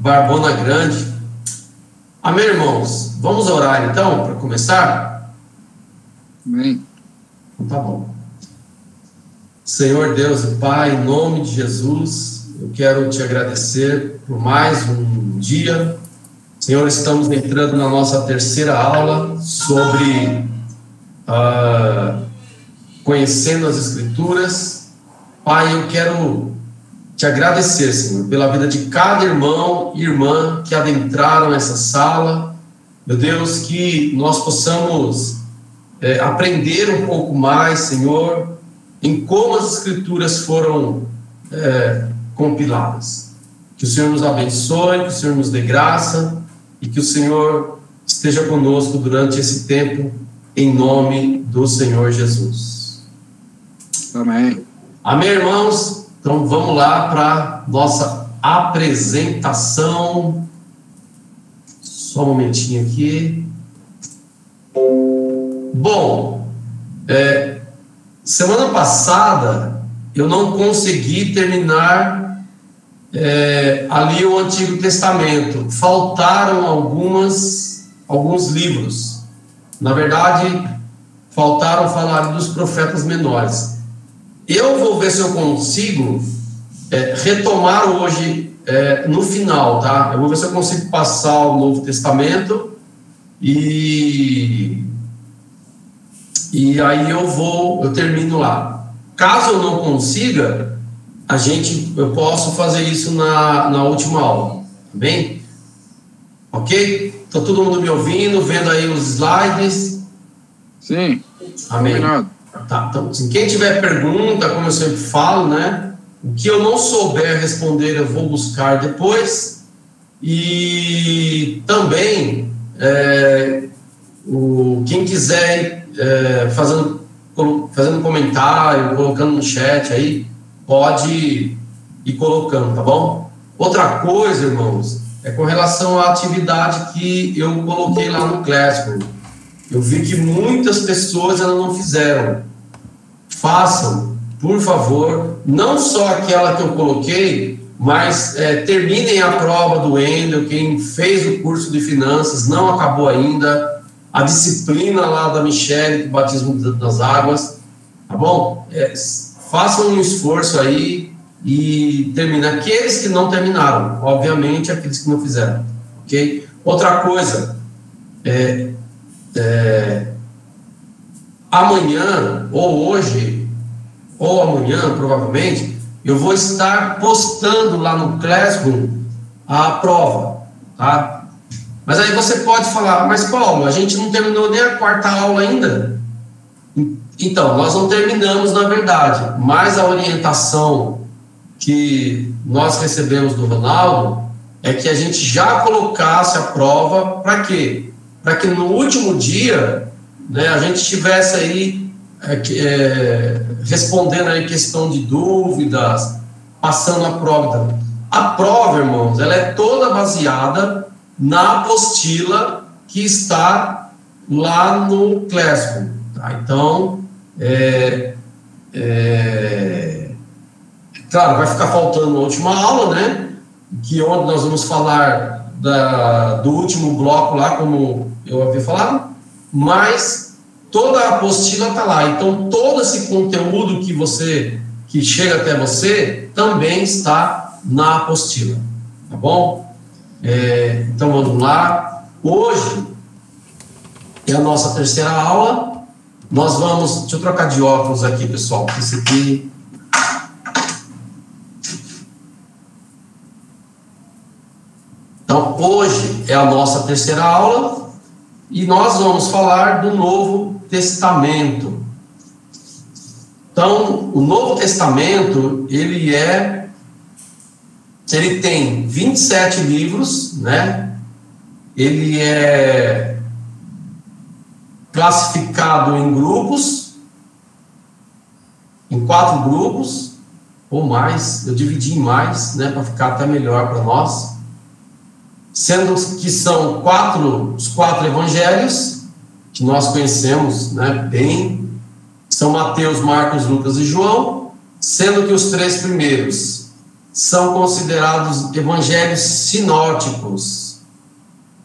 Barbona Grande. Amém, irmãos? Vamos orar então, para começar? Amém. Tá bom. Senhor Deus e Pai, em nome de Jesus, eu quero te agradecer por mais um dia. Senhor, estamos entrando na nossa terceira aula sobre conhecendo as Escrituras. Pai, eu quero te agradecer, Senhor, pela vida de cada irmão e irmã que adentraram essa sala. Meu Deus, que nós possamos aprender um pouco mais, Senhor, em como as Escrituras foram compiladas. Que o Senhor nos abençoe, que o Senhor nos dê graça e que o Senhor esteja conosco durante esse tempo, em nome do Senhor Jesus. Amém. Amém, irmãos? Então vamos lá para nossa apresentação. Só um momentinho aqui. Bom, semana passada eu não consegui terminar ali o Antigo Testamento. Faltaram alguns livros. Na verdade, faltaram falar dos profetas menores. Eu vou ver se eu consigo retomar hoje no final, tá? Eu vou ver se eu consigo passar o Novo Testamento e aí eu termino lá. Caso eu não consiga, eu posso fazer isso na última aula, tá bem? Ok? Está todo mundo me ouvindo, vendo aí os slides? Sim. Amém. Combinado. Tá, então, se quem tiver pergunta, como eu sempre falo, né? O que eu não souber responder, eu vou buscar depois. E também, quem quiser fazendo comentário, colocando no chat aí, pode ir colocando, tá bom? Outra coisa, irmãos, é com relação à atividade que eu coloquei lá no Classroom. Eu vi que muitas pessoas ainda não fizeram. Façam, por favor, não só aquela que eu coloquei, mas terminem a prova do Wendel. Quem fez o curso de finanças não acabou ainda. A disciplina lá da Michele, do batismo das águas, tá bom? Façam um esforço aí e terminem. Aqueles que não terminaram, obviamente, aqueles que não fizeram, ok? Outra coisa, amanhã, ou hoje, ou amanhã, provavelmente, eu vou estar postando lá no Classroom a prova, tá? Mas aí você pode falar, mas Paulo, a gente não terminou nem a quarta aula ainda. Então, nós não terminamos, na verdade, mas a orientação que nós recebemos do Ronaldo é que a gente já colocasse a prova. Para quê? Para que no último dia, né, a gente estivesse aí respondendo aí questão de dúvidas, passando a prova. A prova, irmãos, ela é toda baseada na apostila que está lá no Classroom, tá? Então, claro, vai ficar faltando a última aula, né? Que onde nós vamos falar do último bloco lá, como eu havia falado, mas toda a apostila está lá. Então, todo esse conteúdo que chega até você também está na apostila, tá bom? Então, vamos lá. Hoje é a nossa terceira aula. Nós vamos... Deixa eu trocar de óculos aqui, pessoal, porque esse aqui... Então, hoje é a nossa terceira aula e nós vamos falar do Novo Testamento. Então, o Novo Testamento, ele tem 27 livros, né? Ele é classificado em grupos, em 4 grupos, ou mais. Eu dividi em mais, né, para ficar até melhor para nós. Sendo que são os 4 evangelhos, que nós conhecemos, né, bem, são Mateus, Marcos, Lucas e João, sendo que os 3 primeiros são considerados evangelhos sinóticos.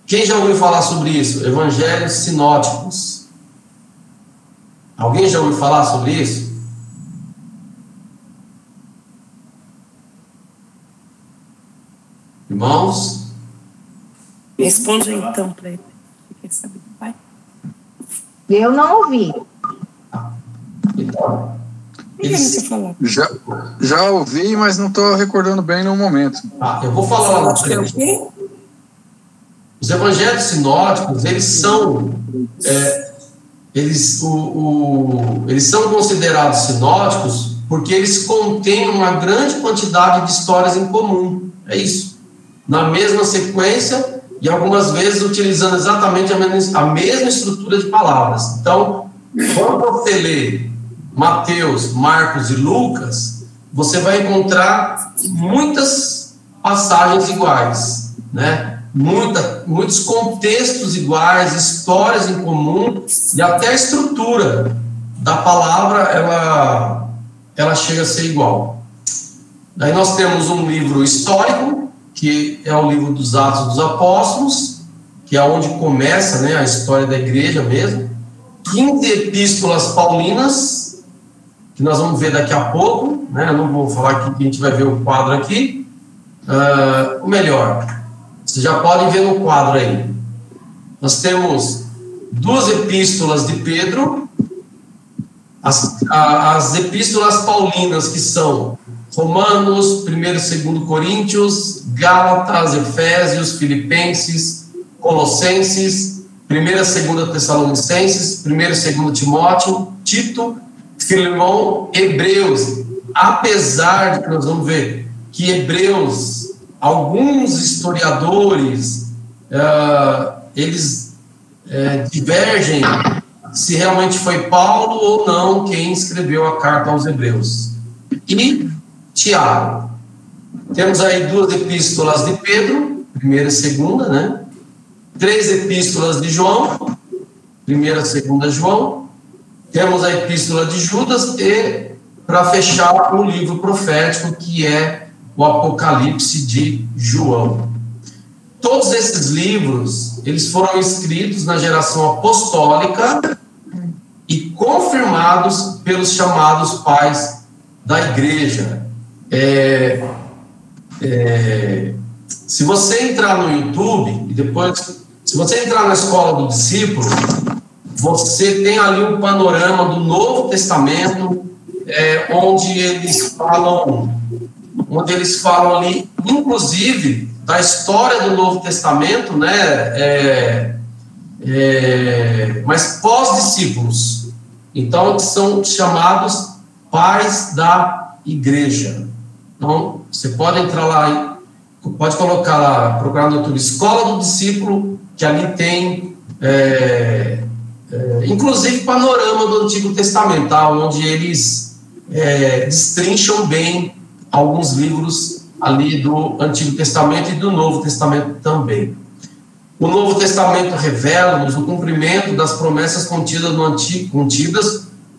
Quem já ouviu falar sobre isso? Evangelhos sinóticos. Alguém já ouviu falar sobre isso? Irmãos? Responde aí, então, para ele. Quer saber, pai? Eu não ouvi. Então, já ouvi, mas não estou recordando bem no momento. Eu vou falar lá na frente. Os evangelhos sinóticos, eles são eles são considerados sinóticos porque eles contêm uma grande quantidade de histórias em comum. É isso. Na mesma sequência e algumas vezes utilizando exatamente a mesma estrutura de palavras. Então, quando você lê Mateus, Marcos e Lucas, você vai encontrar muitas passagens iguais, né? Muitos contextos iguais, histórias em comum, e até a estrutura da palavra ela chega a ser igual. Daí nós temos um livro histórico, que é o livro dos Atos dos Apóstolos, que é onde começa, né, a história da igreja mesmo. 15 epístolas paulinas, que nós vamos ver daqui a pouco, né? Eu não vou falar aqui, que a gente vai ver o quadro aqui. Ou melhor, vocês já podem ver no quadro aí. Nós temos 2 epístolas de Pedro, as epístolas paulinas, que são Romanos, 1º e 2º Coríntios, Gálatas, Efésios, Filipenses, Colossenses, 1ª e 2ª Tessalonicenses, 1º e 2º Timóteo, Tito, Filemão, Hebreus. Apesar de que nós vamos ver que Hebreus, alguns historiadores, eles divergem se realmente foi Paulo ou não quem escreveu a carta aos Hebreus. E Tiago. Temos aí 2 epístolas de Pedro, 1ª e 2ª, né? 3 epístolas de João, 1ª e 2ª João. Temos a epístola de Judas e, para fechar, o livro profético, que é o Apocalipse de João. Todos esses livros, eles foram escritos na geração apostólica e confirmados pelos chamados pais da igreja. Se você entrar no YouTube e depois, se você entrar na Escola do Discípulo, você tem ali um panorama do Novo Testamento, onde eles falam ali, inclusive, da história do Novo Testamento, né? Mas pós-discípulos. Então, são chamados pais da igreja. Então, você pode entrar lá, pode colocar lá, procurar no YouTube Escola do Discípulo, que ali tem inclusive panorama do Antigo Testamento, tá? Onde eles destrincham bem alguns livros ali do Antigo Testamento e do Novo Testamento também. O Novo Testamento revela-nos o cumprimento das promessas contidas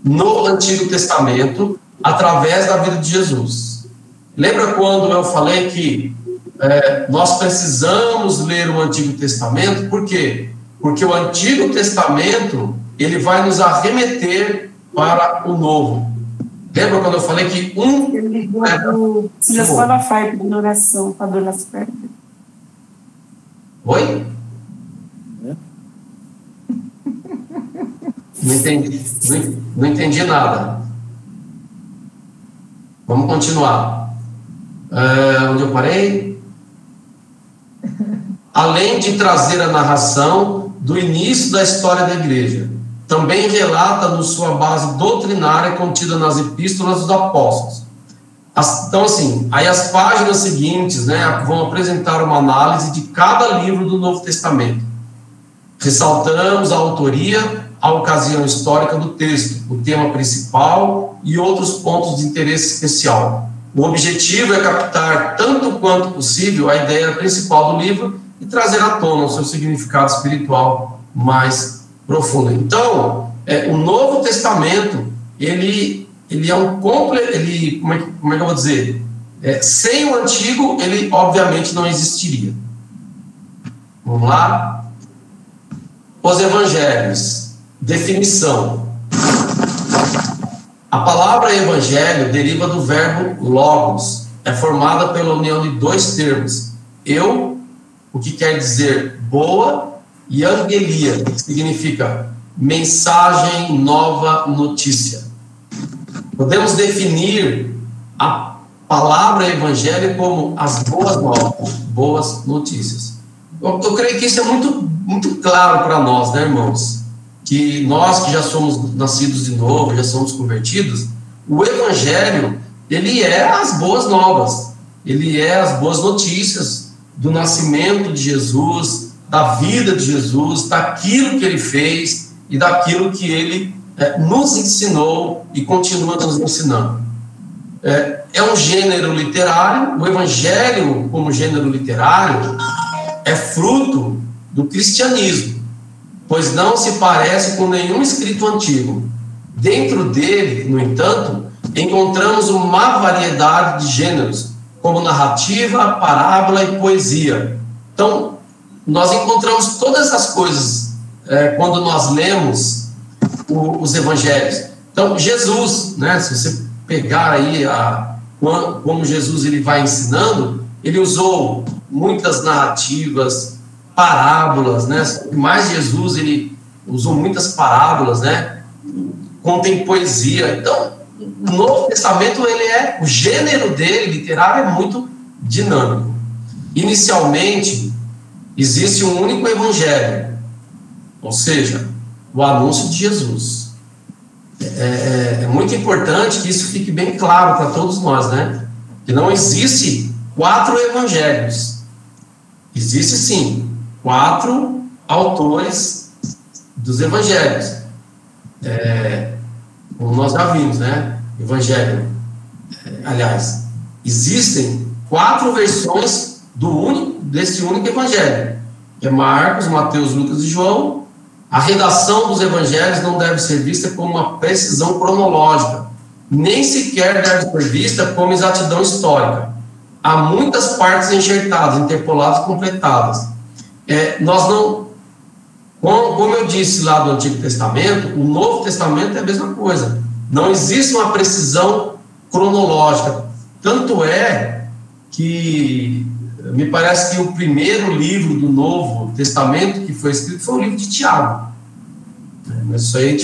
no Antigo Testamento através da vida de Jesus. Lembra quando eu falei que nós precisamos ler o Antigo Testamento? Por quê? Porque o Antigo Testamento, ele vai nos arremeter para o Novo. Lembra quando eu falei que Silas Malafaia pedindo oração para a dona Asperta? Oi? Não entendi nada. Vamos continuar. Onde eu parei? Além de trazer a narração do início da história da igreja, também relata-nos sua base doutrinária contida nas epístolas dos apóstolos. Então, assim, aí as páginas seguintes, né, vão apresentar uma análise de cada livro do Novo Testamento. Ressaltamos a autoria, a ocasião histórica do texto, o tema principal e outros pontos de interesse especial. O objetivo é captar, tanto quanto possível, a ideia principal do livro e trazer à tona o seu significado espiritual mais profundo. Então, o Novo Testamento, ele é um completo, como é que eu vou dizer? Sem o antigo, ele obviamente não existiria. Vamos lá? Os evangelhos. Definição. A palavra evangelho deriva do verbo logos. É formada pela união de dois termos. O que quer dizer boa, e angelia, que significa mensagem, nova, notícia. Podemos definir a palavra evangelho como as boas novas, boas notícias. Eu creio que isso é muito claro para nós, né, irmãos? Que nós que já somos nascidos de novo, já somos convertidos, o evangelho, ele é as boas novas, ele é as boas notícias do nascimento de Jesus, da vida de Jesus, daquilo que ele fez e daquilo que ele nos ensinou e continua nos ensinando. É um gênero literário. O evangelho, como gênero literário, é fruto do cristianismo, pois não se parece com nenhum escrito antigo. Dentro dele, no entanto, encontramos uma variedade de gêneros, como narrativa, parábola e poesia. Então, nós encontramos todas essas coisas quando nós lemos os evangelhos. Então, Jesus, né, se você pegar aí como Jesus ele vai ensinando, ele usou muitas narrativas, parábolas, né? Mais Jesus, ele usou muitas parábolas, né? Contém poesia. Então, o Novo Testamento, o gênero dele, literário, é muito dinâmico. Inicialmente, existe um único evangelho, ou seja, o anúncio de Jesus. É muito importante que isso fique bem claro para todos nós, né? Que não existe 4 evangelhos. Existe, sim, 4 autores dos evangelhos. Como nós já vimos, né? Evangelho. Aliás, existem 4 versões desse único evangelho. Que é Marcos, Mateus, Lucas e João. A redação dos evangelhos não deve ser vista como uma precisão cronológica, nem sequer deve ser vista como exatidão histórica. Há muitas partes enxertadas, interpoladas e completadas. Nós não... Como eu disse lá do Antigo Testamento, o Novo Testamento é a mesma coisa. Não existe uma precisão cronológica. Tanto é que me parece que o primeiro livro do Novo Testamento que foi escrito foi o livro de Tiago. Mas isso aí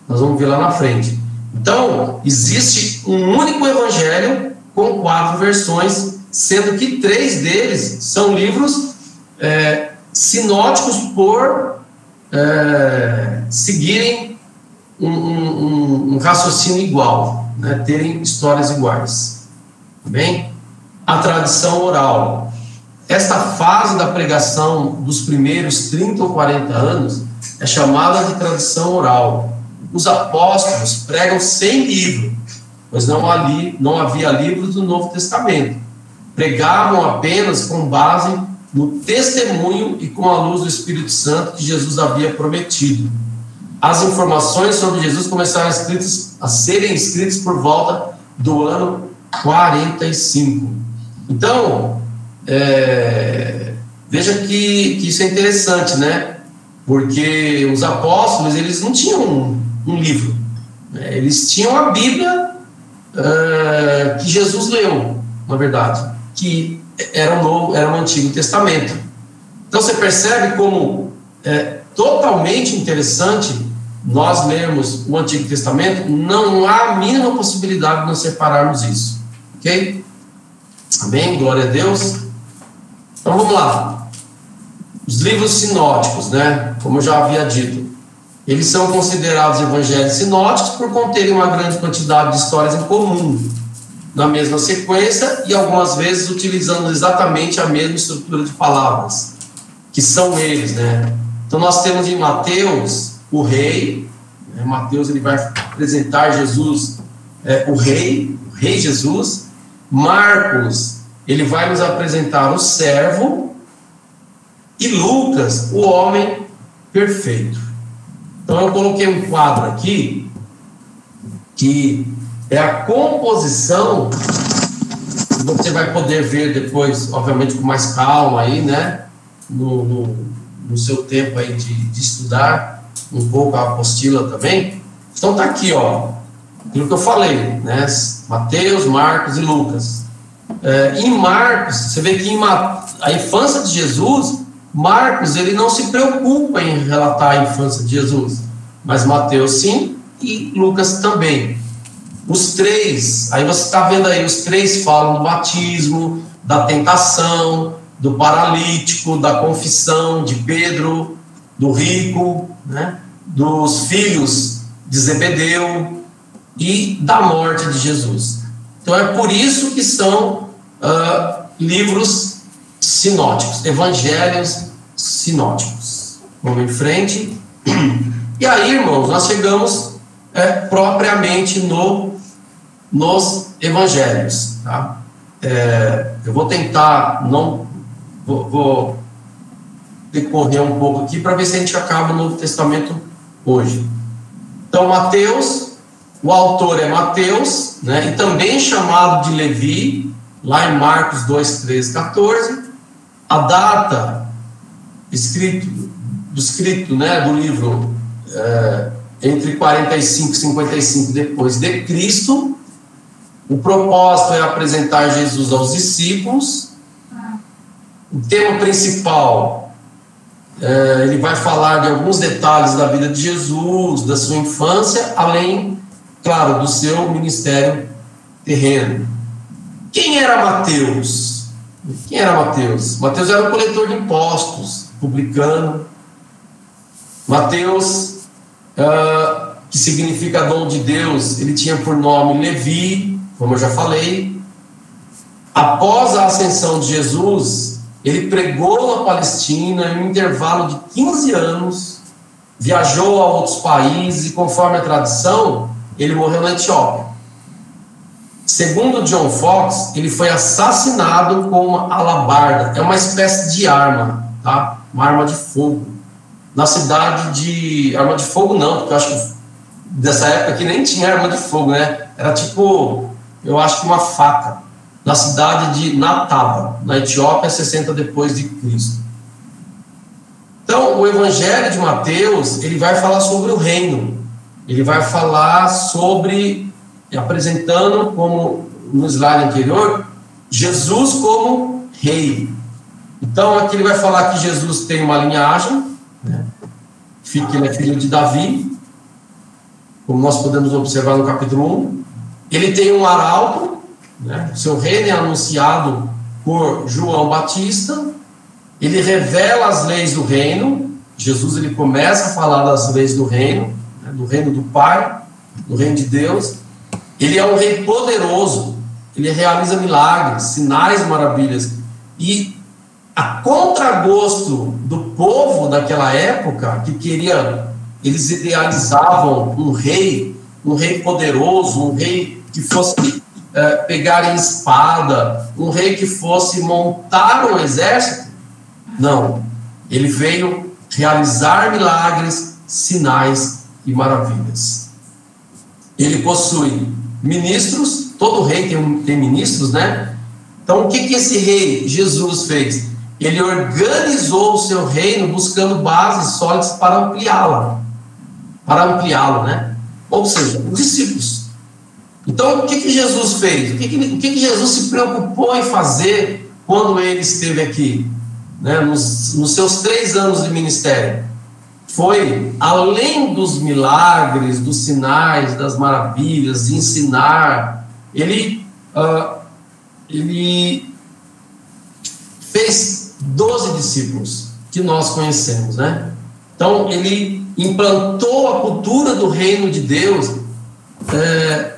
nós vamos ver lá na frente. Então, existe um único evangelho com 4 versões, sendo que 3 deles são livros sinóticos por seguirem um raciocínio igual, né? Terem histórias iguais. Bem? A tradição oral. Esta fase da pregação dos primeiros 30 ou 40 anos é chamada de tradição oral. Os apóstolos pregam sem livro, pois não havia livros do Novo Testamento. Pregavam apenas com base no testemunho e com a luz do Espírito Santo que Jesus havia prometido. As informações sobre Jesus começaram a serem escritas por volta do ano 45. Então, veja que isso é interessante, né? Porque os apóstolos, eles não tinham um livro, né? Eles tinham a Bíblia que Jesus leu, na verdade, que era o Antigo Testamento. Então você percebe como é totalmente interessante nós lermos o Antigo Testamento. Não há a mínima possibilidade de nós separarmos isso, ok? Amém? Glória a Deus. Então vamos lá. Os livros sinóticos, né? Como eu já havia dito, eles são considerados evangelhos sinóticos por conterem uma grande quantidade de histórias em comum, na mesma sequência e algumas vezes utilizando exatamente a mesma estrutura de palavras, que são eles, né? Então nós temos em Mateus o rei, né? Mateus ele vai apresentar Jesus, o rei Jesus. Marcos ele vai nos apresentar o servo, e Lucas o homem perfeito. Então eu coloquei um quadro aqui que é a composição você vai poder ver depois, obviamente, com mais calma aí, né? No seu tempo aí de estudar um pouco a apostila também. Então tá aqui, ó, aquilo que eu falei, né? Mateus, Marcos e Lucas. Em Marcos, você vê que a infância de Jesus, Marcos, ele não se preocupa em relatar a infância de Jesus, mas Mateus sim, e Lucas também. Os três, aí você está vendo aí, os três falam do batismo, da tentação, do paralítico, da confissão de Pedro, do rico, né? Dos filhos de Zebedeu e da morte de Jesus. Então é por isso que são livros sinóticos, evangelhos sinóticos. Vamos em frente. E aí, irmãos, nós chegamos propriamente nos evangelhos. Tá? Eu vou tentar, vou decorrer um pouco aqui para ver se a gente acaba o Novo Testamento hoje. Então, Mateus, o autor é Mateus, né, e também chamado de Levi, lá em Marcos 2, 13, 14. A data escrito, né, do livro entre 45 e 55 depois de Cristo. O propósito é apresentar Jesus aos discípulos. O tema principal, ele vai falar de alguns detalhes da vida de Jesus, da sua infância, além, claro, do seu ministério terreno. Quem era Mateus? Quem era Mateus? Mateus era um coletor de impostos, publicano. Mateus, que significa dom de Deus, ele tinha por nome Levi, como eu já falei. Após a ascensão de Jesus, ele pregou na Palestina em um intervalo de 15 anos, viajou a outros países e, conforme a tradição, ele morreu na Etiópia. Segundo John Fox, ele foi assassinado com uma alabarda, é uma espécie de arma, tá? Uma arma de fogo. Na cidade de... Arma de fogo não, porque eu acho que dessa época que nem tinha arma de fogo, né? Era tipo, eu acho que uma faca. Na cidade de Nataba, na Etiópia, 60 depois de Cristo. Então, o Evangelho de Mateus, ele vai falar sobre o reino. Ele vai falar sobre, apresentando, como no slide anterior, Jesus como rei. Então, aqui ele vai falar que Jesus tem uma linhagem, né? Que ele é filho de Davi, como nós podemos observar no capítulo 1. Ele tem um arauto, né? Seu reino é anunciado por João Batista. Ele revela as leis do reino. Jesus, ele começa a falar das leis do reino, né? Do reino do Pai, do reino de Deus. Ele é um rei poderoso. Ele realiza milagres, sinais, maravilhas. E a contragosto do povo daquela época, que queria, eles idealizavam um rei poderoso, um rei que fosse pegar em espada, um rei que fosse montar um exército. Não, ele veio realizar milagres, sinais e maravilhas. Ele possui ministros, todo rei tem ministros, né? Então, o que esse rei Jesus fez? Ele organizou o seu reino buscando bases sólidas para ampliá-lo, né? Ou seja, os discípulos. Então, o que Jesus fez? O que Jesus se preocupou em fazer quando ele esteve aqui, né, nos seus 3 anos de ministério? Foi, além dos milagres, dos sinais, das maravilhas, de ensinar, ele fez 12 discípulos, que nós conhecemos, né? Então, ele implantou a cultura do reino de Deus,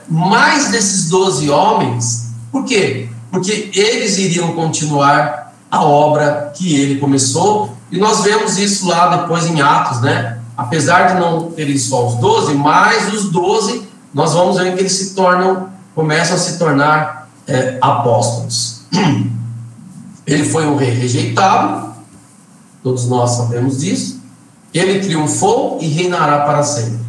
mais desses 12 homens. Por quê? Porque eles iriam continuar a obra que ele começou, e nós vemos isso lá depois em Atos, né? Apesar de não terem só os 12, mais os 12, nós vamos ver que eles começam a se tornar apóstolos. Ele foi um rei rejeitado, todos nós sabemos disso. Ele triunfou e reinará para sempre.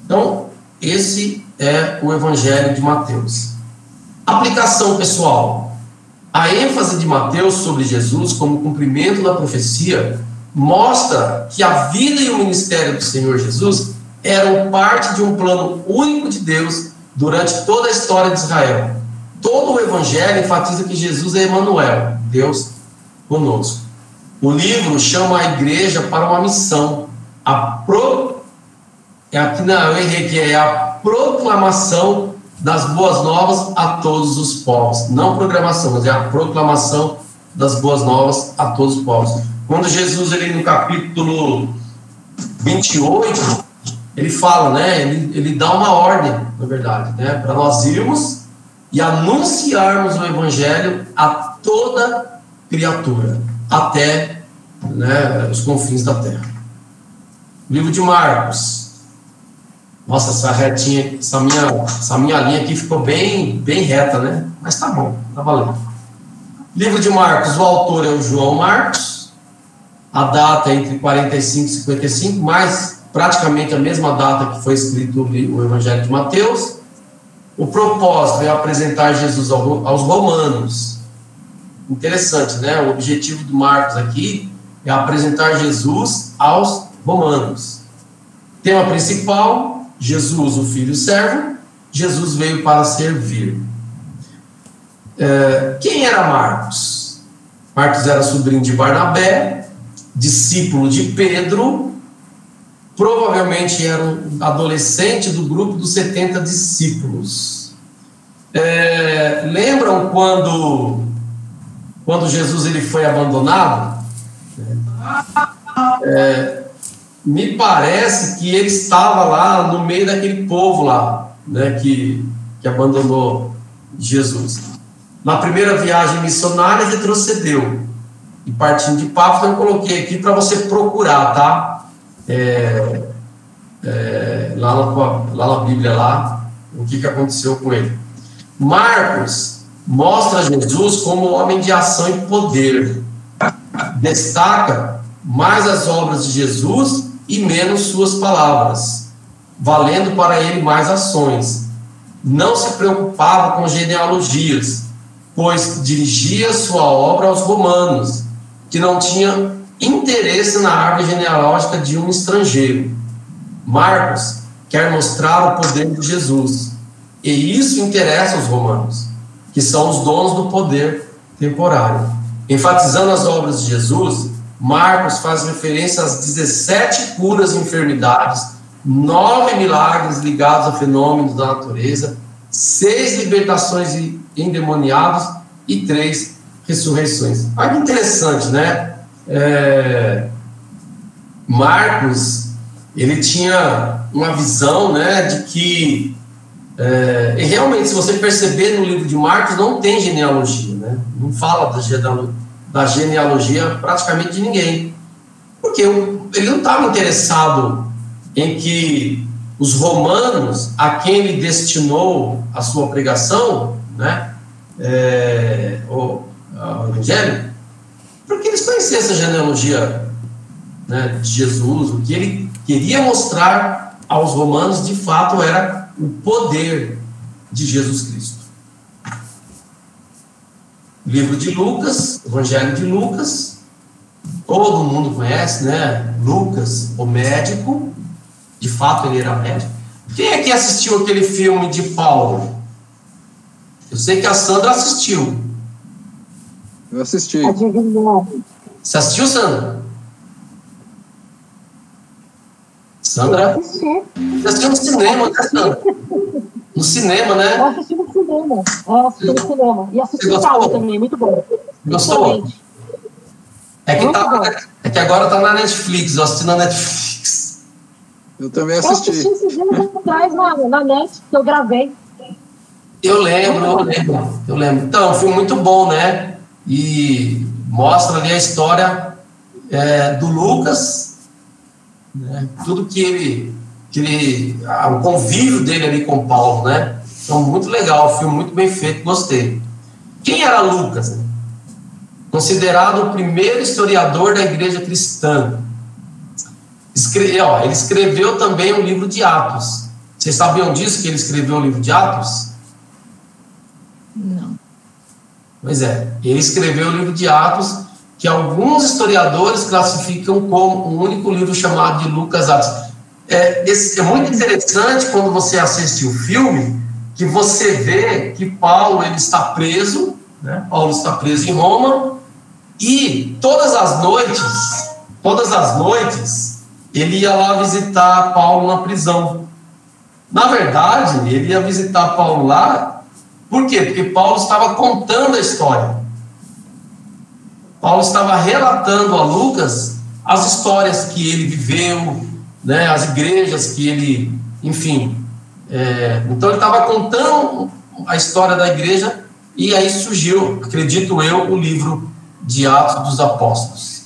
Então, esse é o Evangelho de Mateus. Aplicação pessoal. A ênfase de Mateus sobre Jesus como cumprimento da profecia mostra que a vida e o ministério do Senhor Jesus eram parte de um plano único de Deus durante toda a história de Israel. Todo o Evangelho enfatiza que Jesus é Emanuel, Deus conosco. O livro chama a igreja para uma missão, é a proclamação das boas novas a todos os povos. Não programação, mas é a proclamação das boas novas a todos os povos. Quando Jesus, ele, no capítulo 28, ele fala, né, ele dá uma ordem, na verdade, né, para nós irmos e anunciarmos o Evangelho a toda criatura, até, né, os confins da terra. Livro de Marcos. Nossa, essa minha linha aqui ficou bem reta, né? Mas tá bom, tá valendo. Livro de Marcos, o autor é o João Marcos. A data é entre 45 e 55, mas praticamente a mesma data que foi escrito o Evangelho de Mateus. O propósito é apresentar Jesus aos romanos. Interessante, né? O objetivo do Marcos aqui é apresentar Jesus aos romanos. Tema principal: Jesus, o Filho servo. Jesus veio para servir. Quem era Marcos? Marcos era sobrinho de Barnabé, discípulo de Pedro, provavelmente era um adolescente do grupo dos 70 discípulos. Lembram quando Jesus ele foi abandonado? Me parece que ele estava lá no meio daquele povo lá, né, que abandonou Jesus. Na primeira viagem missionária, retrocedeu. E partindo de Pafos, eu coloquei aqui para você procurar, tá? Lá na Bíblia, lá, o que aconteceu com ele. Marcos mostra Jesus como homem de ação e poder. Destaca mais as obras de Jesus e menos suas palavras, valendo para ele mais ações. Não se preocupava com genealogias, pois dirigia sua obra aos romanos, que não tinham interesse na árvore genealógica de um estrangeiro. Marcos quer mostrar o poder de Jesus, e isso interessa aos romanos, que são os donos do poder temporário. Enfatizando as obras de Jesus, Marcos faz referência às 17 curas de enfermidades, 9 milagres ligados a fenômenos da natureza, 6 libertações de endemoniados e 3 ressurreições. Olha que interessante, né? Marcos, ele tinha uma visão, né, de que e realmente, se você perceber no livro de Marcos, não tem genealogia, né? Não fala da genealogia praticamente de ninguém, porque ele não estava interessado em que os romanos, a quem ele destinou a sua pregação, né, o Evangelho, porque eles conheciam essa genealogia, né, de Jesus. O que ele queria mostrar aos romanos, de fato, era o poder de Jesus Cristo. Livro de Lucas, Evangelho de Lucas, todo mundo conhece, né? Lucas, o médico, de fato ele era médico. Quem é que assistiu aquele filme de Paulo? Eu sei que a Sandra assistiu. Eu assisti. Você assistiu, Sandra? Sandra? Assisti. Você assistiu no cinema, né, Sandra? No cinema, né? Eu assisti no cinema. E assisti em casa também, muito bom. Gostou? É que agora tá na Netflix, eu assisti na Netflix. Eu também assisti. Eu assisti esses dias atrás na net, que eu gravei. Eu lembro. Então, foi muito bom, né? E mostra ali a história do Lucas, né? Tudo que o convívio dele ali com Paulo, né? Então, muito legal, filme muito bem feito, gostei. Quem era Lucas, né? Considerado o primeiro historiador da igreja cristã. Ele escreveu também o livro de Atos. Vocês sabiam disso, que ele escreveu o livro de Atos? Não. Pois é, ele escreveu o livro de Atos, que alguns historiadores classificam como um único livro chamado de Lucas Atos. É muito interessante quando você assiste o filme, que você vê que Paulo ele está preso, né? Paulo está preso em Roma, e todas as noites, ele ia lá visitar Paulo na prisão. Na verdade, ele ia visitar Paulo lá, por quê? Porque Paulo estava contando a história. Paulo estava relatando a Lucas as histórias que ele viveu, né, as igrejas que ele, enfim. Então ele estava contando a história da igreja, e aí surgiu, acredito eu, o livro de Atos dos Apóstolos.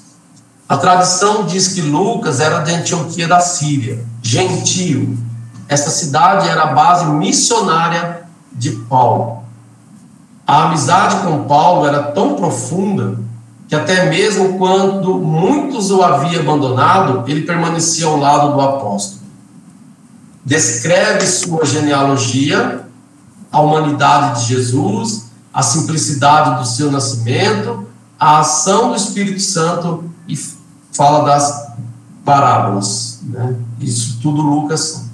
A tradição diz que Lucas era de Antioquia da Síria, gentio. Essa cidade era a base missionária de Paulo. A amizade com Paulo era tão profunda que até mesmo quando muitos o haviam abandonado, ele permanecia ao lado do apóstolo. Descreve sua genealogia, a humanidade de Jesus, a simplicidade do seu nascimento, a ação do Espírito Santo, e fala das parábolas, né? Isso tudo Lucas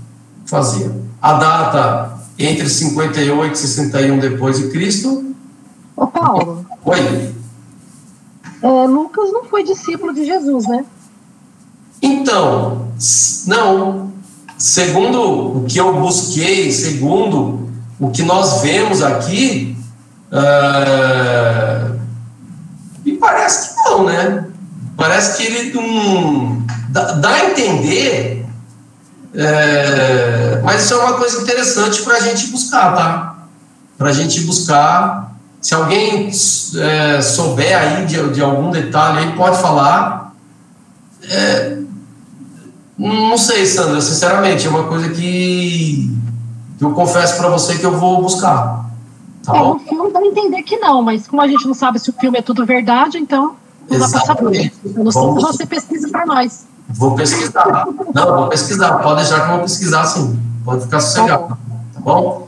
fazia. A data entre 58 e 61 depois de Cristo. Ô Paulo. Oi. Lucas não foi discípulo de Jesus, né? Então, não. Segundo o que eu busquei, segundo o que nós vemos aqui, me parece que não, né? Parece que ele não dá a entender, mas isso é uma coisa interessante para a gente buscar, tá? Para a gente buscar. Se alguém souber aí de algum detalhe aí, pode falar. Não sei, Sandra, sinceramente, é uma coisa que eu confesso para você que eu vou buscar. Tá bom? No filme dá a entender que não, mas como a gente não sabe se o filme é tudo verdade, então não dá para saber. Eu não sei se você pesquisa para nós. Vou pesquisar. Não, vou pesquisar. Pode deixar que eu vou pesquisar, sim. Pode ficar sossegado. Tá bom?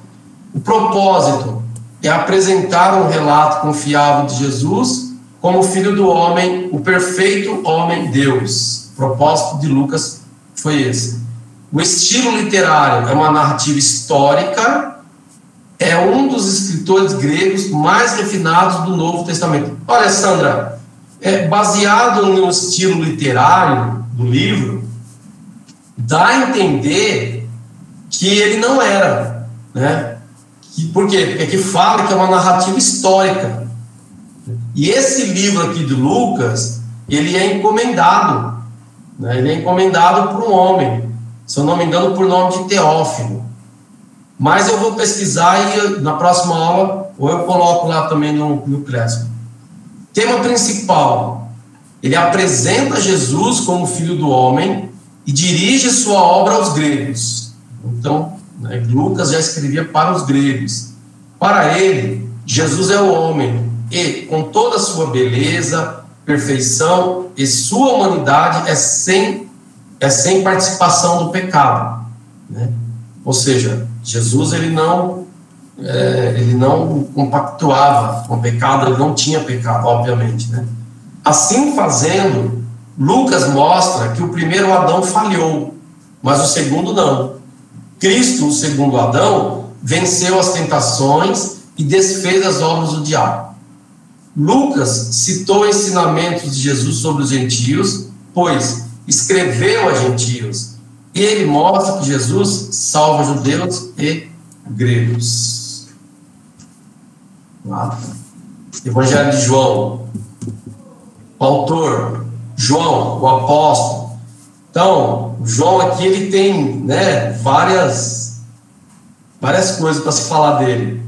O propósito é apresentar um relato confiável de Jesus como Filho do Homem, o perfeito homem Deus. O propósito de Lucas foi esse. O estilo literário é uma narrativa histórica, é um dos escritores gregos mais refinados do Novo Testamento. Olha, Sandra, baseado no estilo literário do livro, dá a entender que ele não era, né? Por quê? Porque aqui fala que é uma narrativa histórica. E esse livro aqui de Lucas, ele é encomendado, né? Ele é encomendado por um homem, se eu não me engano, por nome de Teófilo. Mas eu vou pesquisar e na próxima aula, ou eu coloco lá também no Crespo. Tema principal: ele apresenta Jesus como Filho do Homem e dirige sua obra aos gregos. Então, Lucas já escrevia para os gregos. Para ele, Jesus é o homem e, com toda a sua beleza, perfeição e sua humanidade, é sem participação do pecado, né? Ou seja, Jesus ele não compactuava com o pecado, ele não tinha pecado, obviamente, né? Assim fazendo, Lucas mostra que o primeiro Adão falhou, mas o segundo não. Cristo, o segundo Adão, venceu as tentações e desfez as obras do diabo. Lucas citou ensinamentos de Jesus sobre os gentios, pois escreveu a gentios. Ele mostra que Jesus salva judeus e gregos. Evangelho de João. O autor, João, o apóstolo. Então, o João aqui, ele tem, né, várias coisas para se falar dele.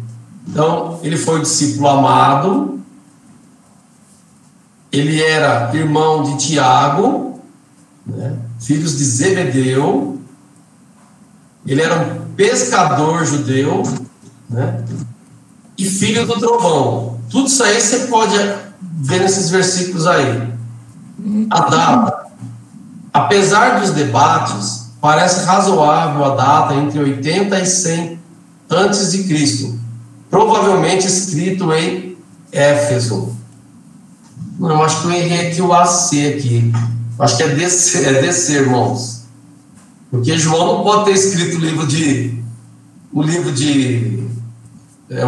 Então, ele foi o discípulo amado, ele era irmão de Tiago, né, filhos de Zebedeu, ele era um pescador judeu, né, e filho do trovão. Tudo isso aí você pode ver nesses versículos aí. A data. Apesar dos debates, parece razoável a data entre 80 e 100 a.C., provavelmente escrito em Éfeso. Não, eu acho que eu errei aqui o AC aqui. Acho que é descer, irmãos. Porque João não pode ter escrito o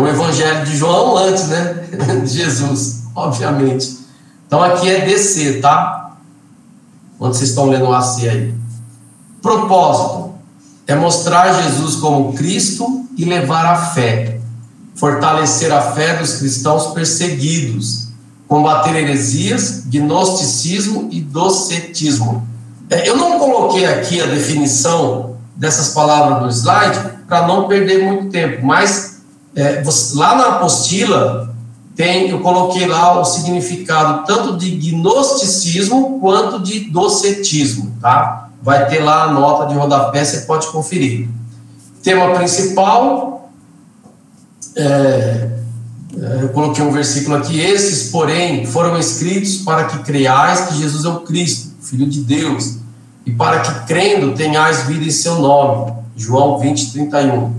Evangelho de João antes, né? De Jesus, obviamente. Então aqui é descer, tá? Onde vocês estão lendo o AC aí. Propósito é mostrar Jesus como Cristo e levar a fé, fortalecer a fé dos cristãos perseguidos, combater heresias, gnosticismo e docetismo. Eu não coloquei aqui a definição dessas palavras no slide para não perder muito tempo, mas lá na apostila eu coloquei lá o significado tanto de gnosticismo quanto de docetismo, tá? Vai ter lá a nota de rodapé, você pode conferir. Tema principal, eu coloquei um versículo aqui: esses, porém, foram escritos para que creiais que Jesus é o Cristo, Filho de Deus, e para que, crendo, tenhais vida em seu nome. João 20, 31.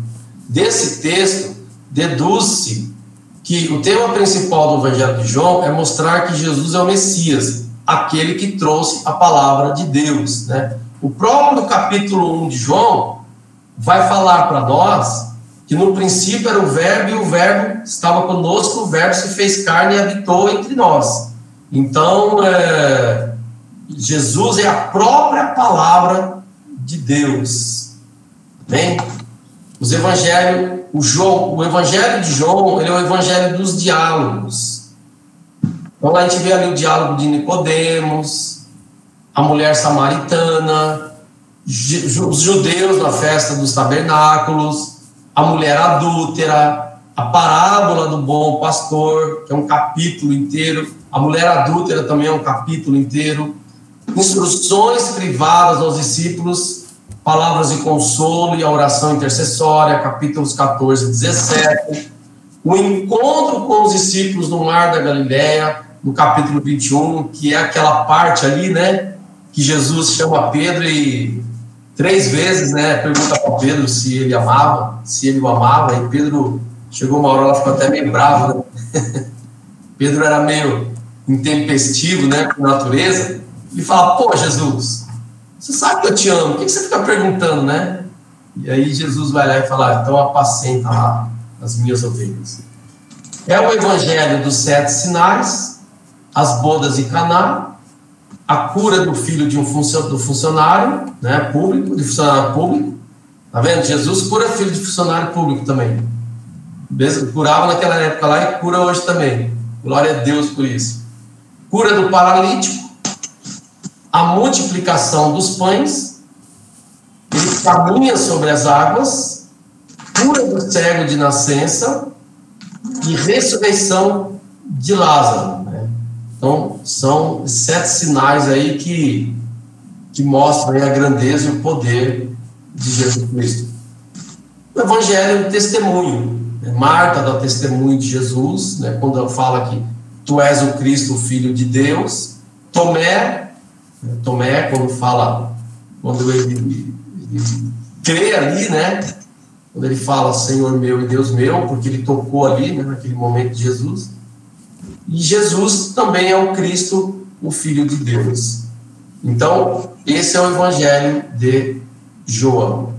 Desse texto, deduz-se que o tema principal do Evangelho de João é mostrar que Jesus é o Messias, aquele que trouxe a palavra de Deus, né? O próprio capítulo 1 de João vai falar para nós que no princípio era o Verbo, e o Verbo estava conosco, o Verbo se fez carne e habitou entre nós. Então, Jesus é a própria palavra de Deus. Bem, o Evangelho de João, ele é o Evangelho dos diálogos. Então, a gente vê ali o diálogo de Nicodemos, a mulher samaritana, os judeus na festa dos tabernáculos, a mulher adúltera, a parábola do bom pastor, que é um capítulo inteiro, a mulher adúltera também é um capítulo inteiro, instruções privadas aos discípulos, palavras de consolo e a oração intercessória, capítulos 14 e 17, o encontro com os discípulos no Mar da Galileia, no capítulo 21, que é aquela parte ali, né, que Jesus chama Pedro e 3 vezes, né, pergunta para Pedro se ele o amava, e Pedro chegou uma hora, ela ficou até meio bravo, né? Pedro era meio intempestivo, né, por natureza, e fala: pô, Jesus, você sabe que eu te amo, por que você fica perguntando, né? E aí Jesus vai lá e fala: então apacenta lá as minhas ovelhas. É o Evangelho dos 7 sinais, as bodas de Caná, a cura do filho do funcionário, né, público, de funcionário público. Tá vendo? Jesus cura filho de funcionário público também. Curava naquela época lá e cura hoje também. Glória a Deus por isso. Cura do paralítico, a multiplicação dos pães, ele caminha sobre as águas, cura do cego de nascença e ressurreição de Lázaro, né? Então, são 7 sinais aí que mostram aí a grandeza e o poder de Jesus Cristo. O Evangelho é um testemunho. Marta dá testemunho de Jesus, né, quando ela fala que tu és o Cristo, o Filho de Deus. Tomé, quando ele crê ali, né, quando ele fala Senhor meu e Deus meu, porque ele tocou ali, né, naquele momento de Jesus. E Jesus também é o Cristo, o Filho de Deus. Então, esse é o Evangelho de João.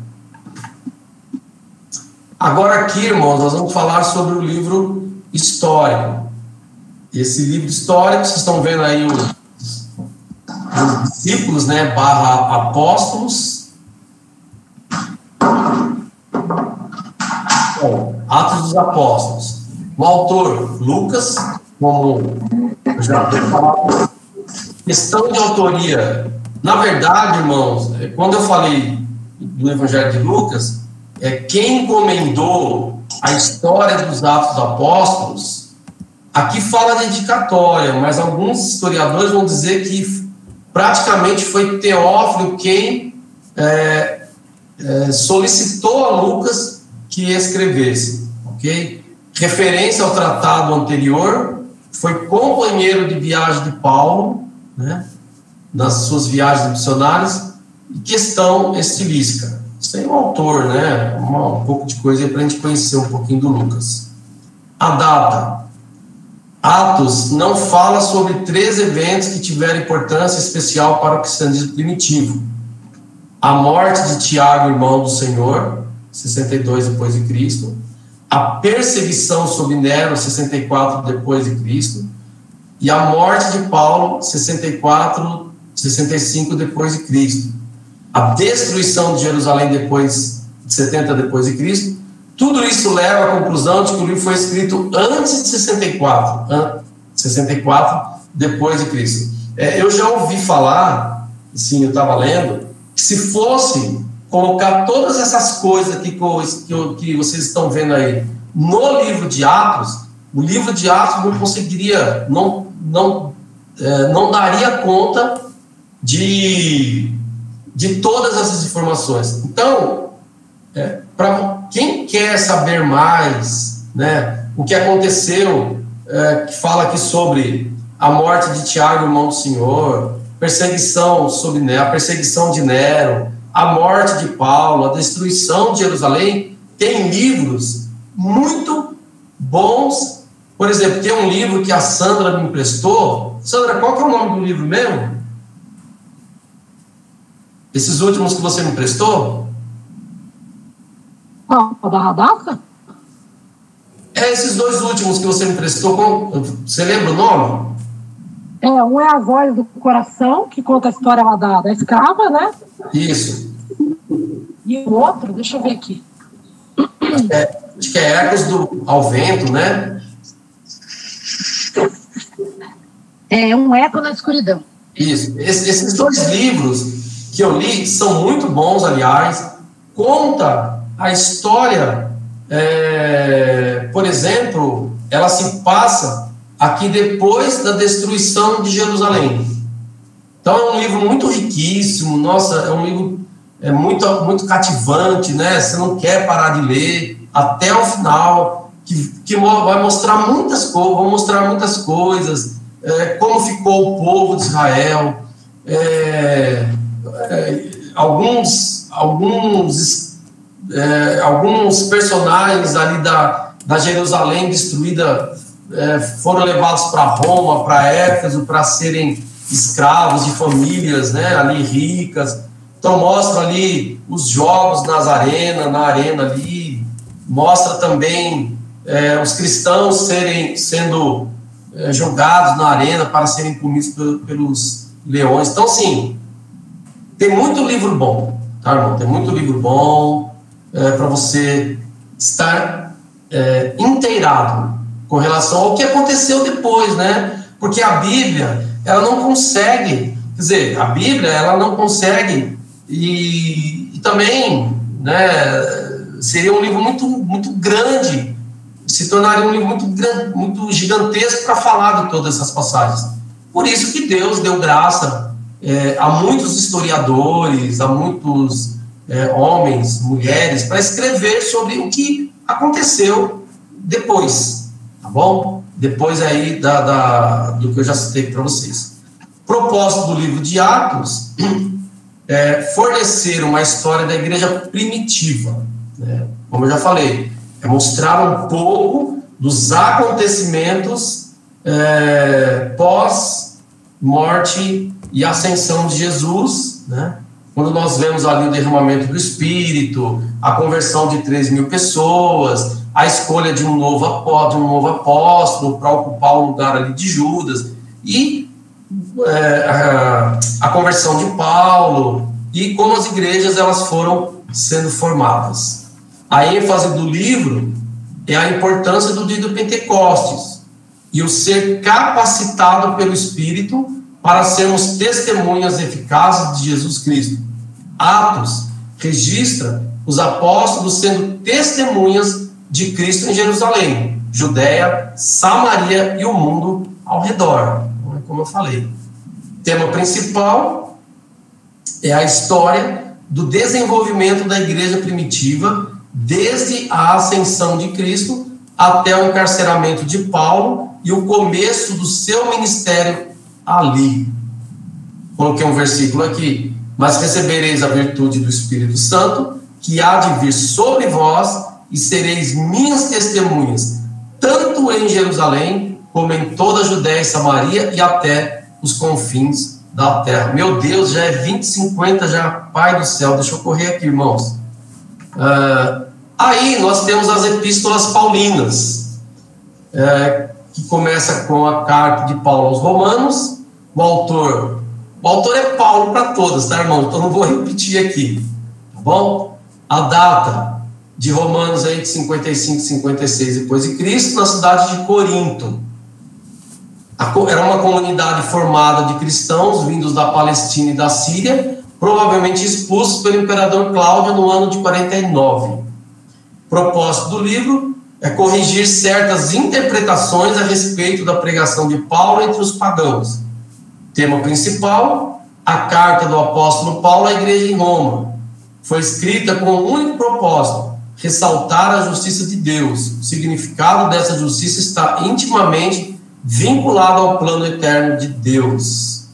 Agora aqui, irmãos, nós vamos falar sobre o livro histórico. Esse livro histórico, vocês estão vendo aí os discípulos, né, / apóstolos. Bom, Atos dos Apóstolos. O autor, Lucas, como eu já tenho falado, questão de autoria. Na verdade, irmãos, quando eu falei do Evangelho de Lucas, quem encomendou a história dos Atos dos Apóstolos, aqui fala dedicatória, mas alguns historiadores vão dizer que praticamente foi Teófilo quem solicitou a Lucas que escrevesse, ok? Referência ao tratado anterior, foi companheiro de viagem de Paulo, né, nas suas viagens missionárias, e questão estilística. Isso aí é um autor, né, um pouco de coisa para a gente conhecer um pouquinho do Lucas. A data, Atos não fala sobre 3 eventos que tiveram importância especial para o cristianismo primitivo. A morte de Tiago, irmão do Senhor, 62 depois de Cristo. A perseguição sobre Nero, 64 depois de Cristo. E a morte de Paulo, 65 depois de Cristo. A destruição de Jerusalém depois de 70 depois de Cristo. Tudo isso leva à conclusão de que o livro foi escrito antes de 64 depois de Cristo. Eu já ouvi falar, sim, eu estava lendo, que se fosse colocar todas essas coisas aqui que vocês estão vendo aí no livro de Atos, o livro de Atos não conseguiria, não daria conta de todas essas informações. Então, para quem quer saber mais, né, o que aconteceu, que fala aqui sobre a morte de Tiago, irmão do Senhor, perseguição sobre Nero, a perseguição de Nero, a morte de Paulo, a destruição de Jerusalém, tem livros muito bons. Por exemplo, tem um livro que a Sandra me emprestou. Sandra, qual que é o nome do livro mesmo? Esses últimos que você me emprestou? Da Radassa? Esses 2 últimos que você me emprestou, você lembra o nome? Um é A Voz do Coração, que conta a história lá da escrava, né? Isso. E o outro, deixa eu ver aqui. Acho que é Ecos ao Vento, né? Um Eco na Escuridão. Isso. Esses 2 livros que eu li são muito bons, aliás. Conta a história, por exemplo, ela se passa aqui depois da destruição de Jerusalém. Então é um livro muito riquíssimo, nossa, é um livro muito cativante, né? Você não quer parar de ler até o final, que vai mostrar muitas coisas, como ficou o povo de Israel, alguns personagens ali da Jerusalém destruída foram levados para Roma, para Éfeso, para serem escravos de famílias, né, ali ricas. Então mostra ali os jogos na arena ali, mostra também os cristãos sendo jogados na arena para serem comidos pelos leões. Então, sim, tem muito livro bom, tá, irmão? Tem muito livro bom para você estar inteirado com relação ao que aconteceu depois, né? Porque a Bíblia, ela não consegue, quer dizer, a Bíblia, ela não consegue, e também, né, seria um livro muito grande, se tornaria um livro muito gigantesco para falar de todas essas passagens. Por isso que Deus deu graça a muitos historiadores, a muitos homens, mulheres, para escrever sobre o que aconteceu depois, tá bom? Depois aí do que eu já citei para vocês. O propósito do livro de Atos é fornecer uma história da igreja primitiva, né? Como eu já falei, é mostrar um pouco dos acontecimentos pós-morte e ascensão de Jesus, né? Quando nós vemos ali o derramamento do Espírito, a conversão de 3.000 pessoas, a escolha de um novo apóstolo para ocupar o lugar ali de Judas, e a conversão de Paulo, e como as igrejas elas foram sendo formadas. A ênfase do livro é a importância do dia do Pentecostes e o ser capacitado pelo Espírito para sermos testemunhas eficazes de Jesus Cristo. Atos registra os apóstolos sendo testemunhas de Cristo em Jerusalém, Judeia, Samaria e o mundo ao redor, como eu falei. O tema principal é a história do desenvolvimento da igreja primitiva, desde a ascensão de Cristo até o encarceramento de Paulo e o começo do seu ministério ali. Coloquei um versículo aqui: mas recebereis a virtude do Espírito Santo, que há de vir sobre vós, e sereis minhas testemunhas, tanto em Jerusalém, como em toda a Judéia e Samaria e até os confins da terra. Meu Deus, já é 20h50, já, Pai do céu, deixa eu correr aqui, irmãos. Aí nós temos as epístolas paulinas, que começa com a carta de Paulo aos Romanos. O autor é Paulo para todas, tá, irmão? Então não vou repetir aqui, tá bom? A data de Romanos aí de 55, 56 depois de Cristo, na cidade de Corinto. Era uma comunidade formada de cristãos vindos da Palestina e da Síria, provavelmente expulsos pelo imperador Cláudio no ano de 49. O propósito do livro é corrigir certas interpretações a respeito da pregação de Paulo entre os pagãos. Tema principal, a carta do apóstolo Paulo à igreja em Roma. Foi escrita com um único propósito: ressaltar a justiça de Deus. O significado dessa justiça está intimamente vinculado ao plano eterno de Deus.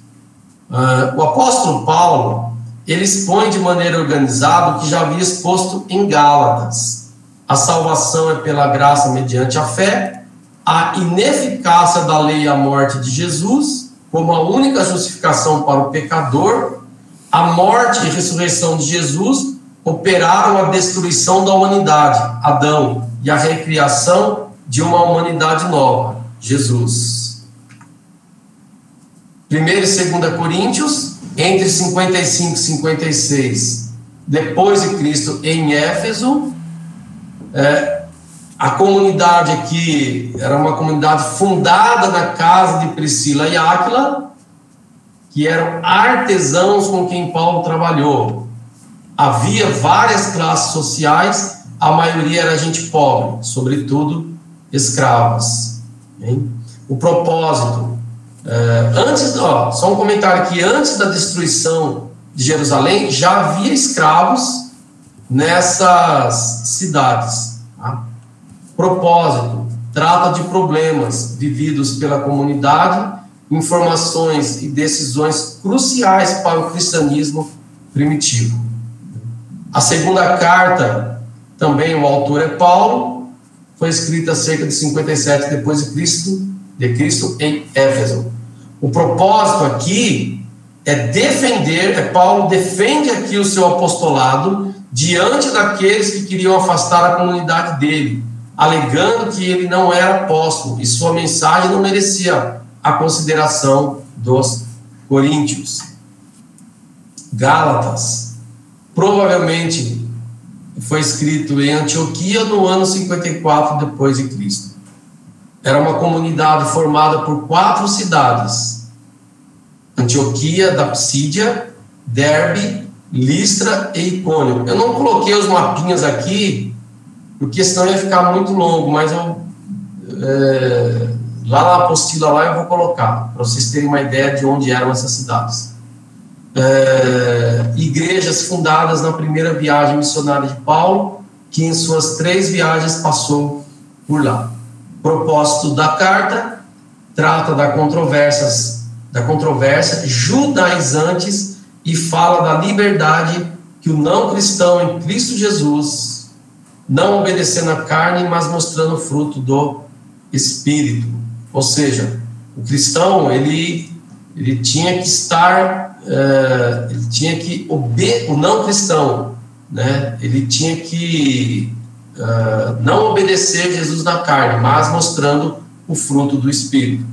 O apóstolo Paulo, ele expõe de maneira organizada o que já havia exposto em Gálatas. A salvação é pela graça mediante a fé, a ineficácia da lei e a morte de Jesus como a única justificação para o pecador, a morte e ressurreição de Jesus operaram a destruição da humanidade, Adão, e a recriação de uma humanidade nova, Jesus. 1 e 2 Coríntios, entre 55 e 56, depois de Cristo, em Éfeso. A comunidade aqui era uma comunidade fundada na casa de Priscila e Áquila, que eram artesãos com quem Paulo trabalhou. Havia várias classes sociais, a maioria era gente pobre, sobretudo escravos. Hein? O propósito, só um comentário aqui, antes da destruição de Jerusalém, já havia escravos nessas cidades. Tá? Propósito, trata de problemas vividos pela comunidade, informações e decisões cruciais para o cristianismo primitivo. A segunda carta, também o autor é Paulo, foi escrita cerca de 57 depois de Cristo em Éfeso. O propósito aqui é defender, Paulo defende aqui o seu apostolado diante daqueles que queriam afastar a comunidade dele, alegando que ele não era apóstolo e sua mensagem não merecia a consideração dos coríntios. Gálatas, provavelmente foi escrito em Antioquia no ano 54 depois de Cristo. Era uma comunidade formada por 4 cidades: Antioquia da Psídia, Derbe, Listra e Icônio. Eu não coloquei os mapinhas aqui, porque senão ia ficar muito longo, mas lá na apostila lá eu vou colocar, para vocês terem uma ideia de onde eram essas cidades. Igrejas fundadas na primeira viagem missionária de Paulo, que em suas 3 viagens passou por lá. Propósito da carta, trata da controvérsia judaizantes e fala da liberdade que o não cristão em Cristo Jesus, não obedecendo à carne, mas mostrando o fruto do Espírito. Ou seja, o cristão, ele tinha que estar, o não cristão, né, ele tinha que não obedecer Jesus na carne, mas mostrando o fruto do Espírito.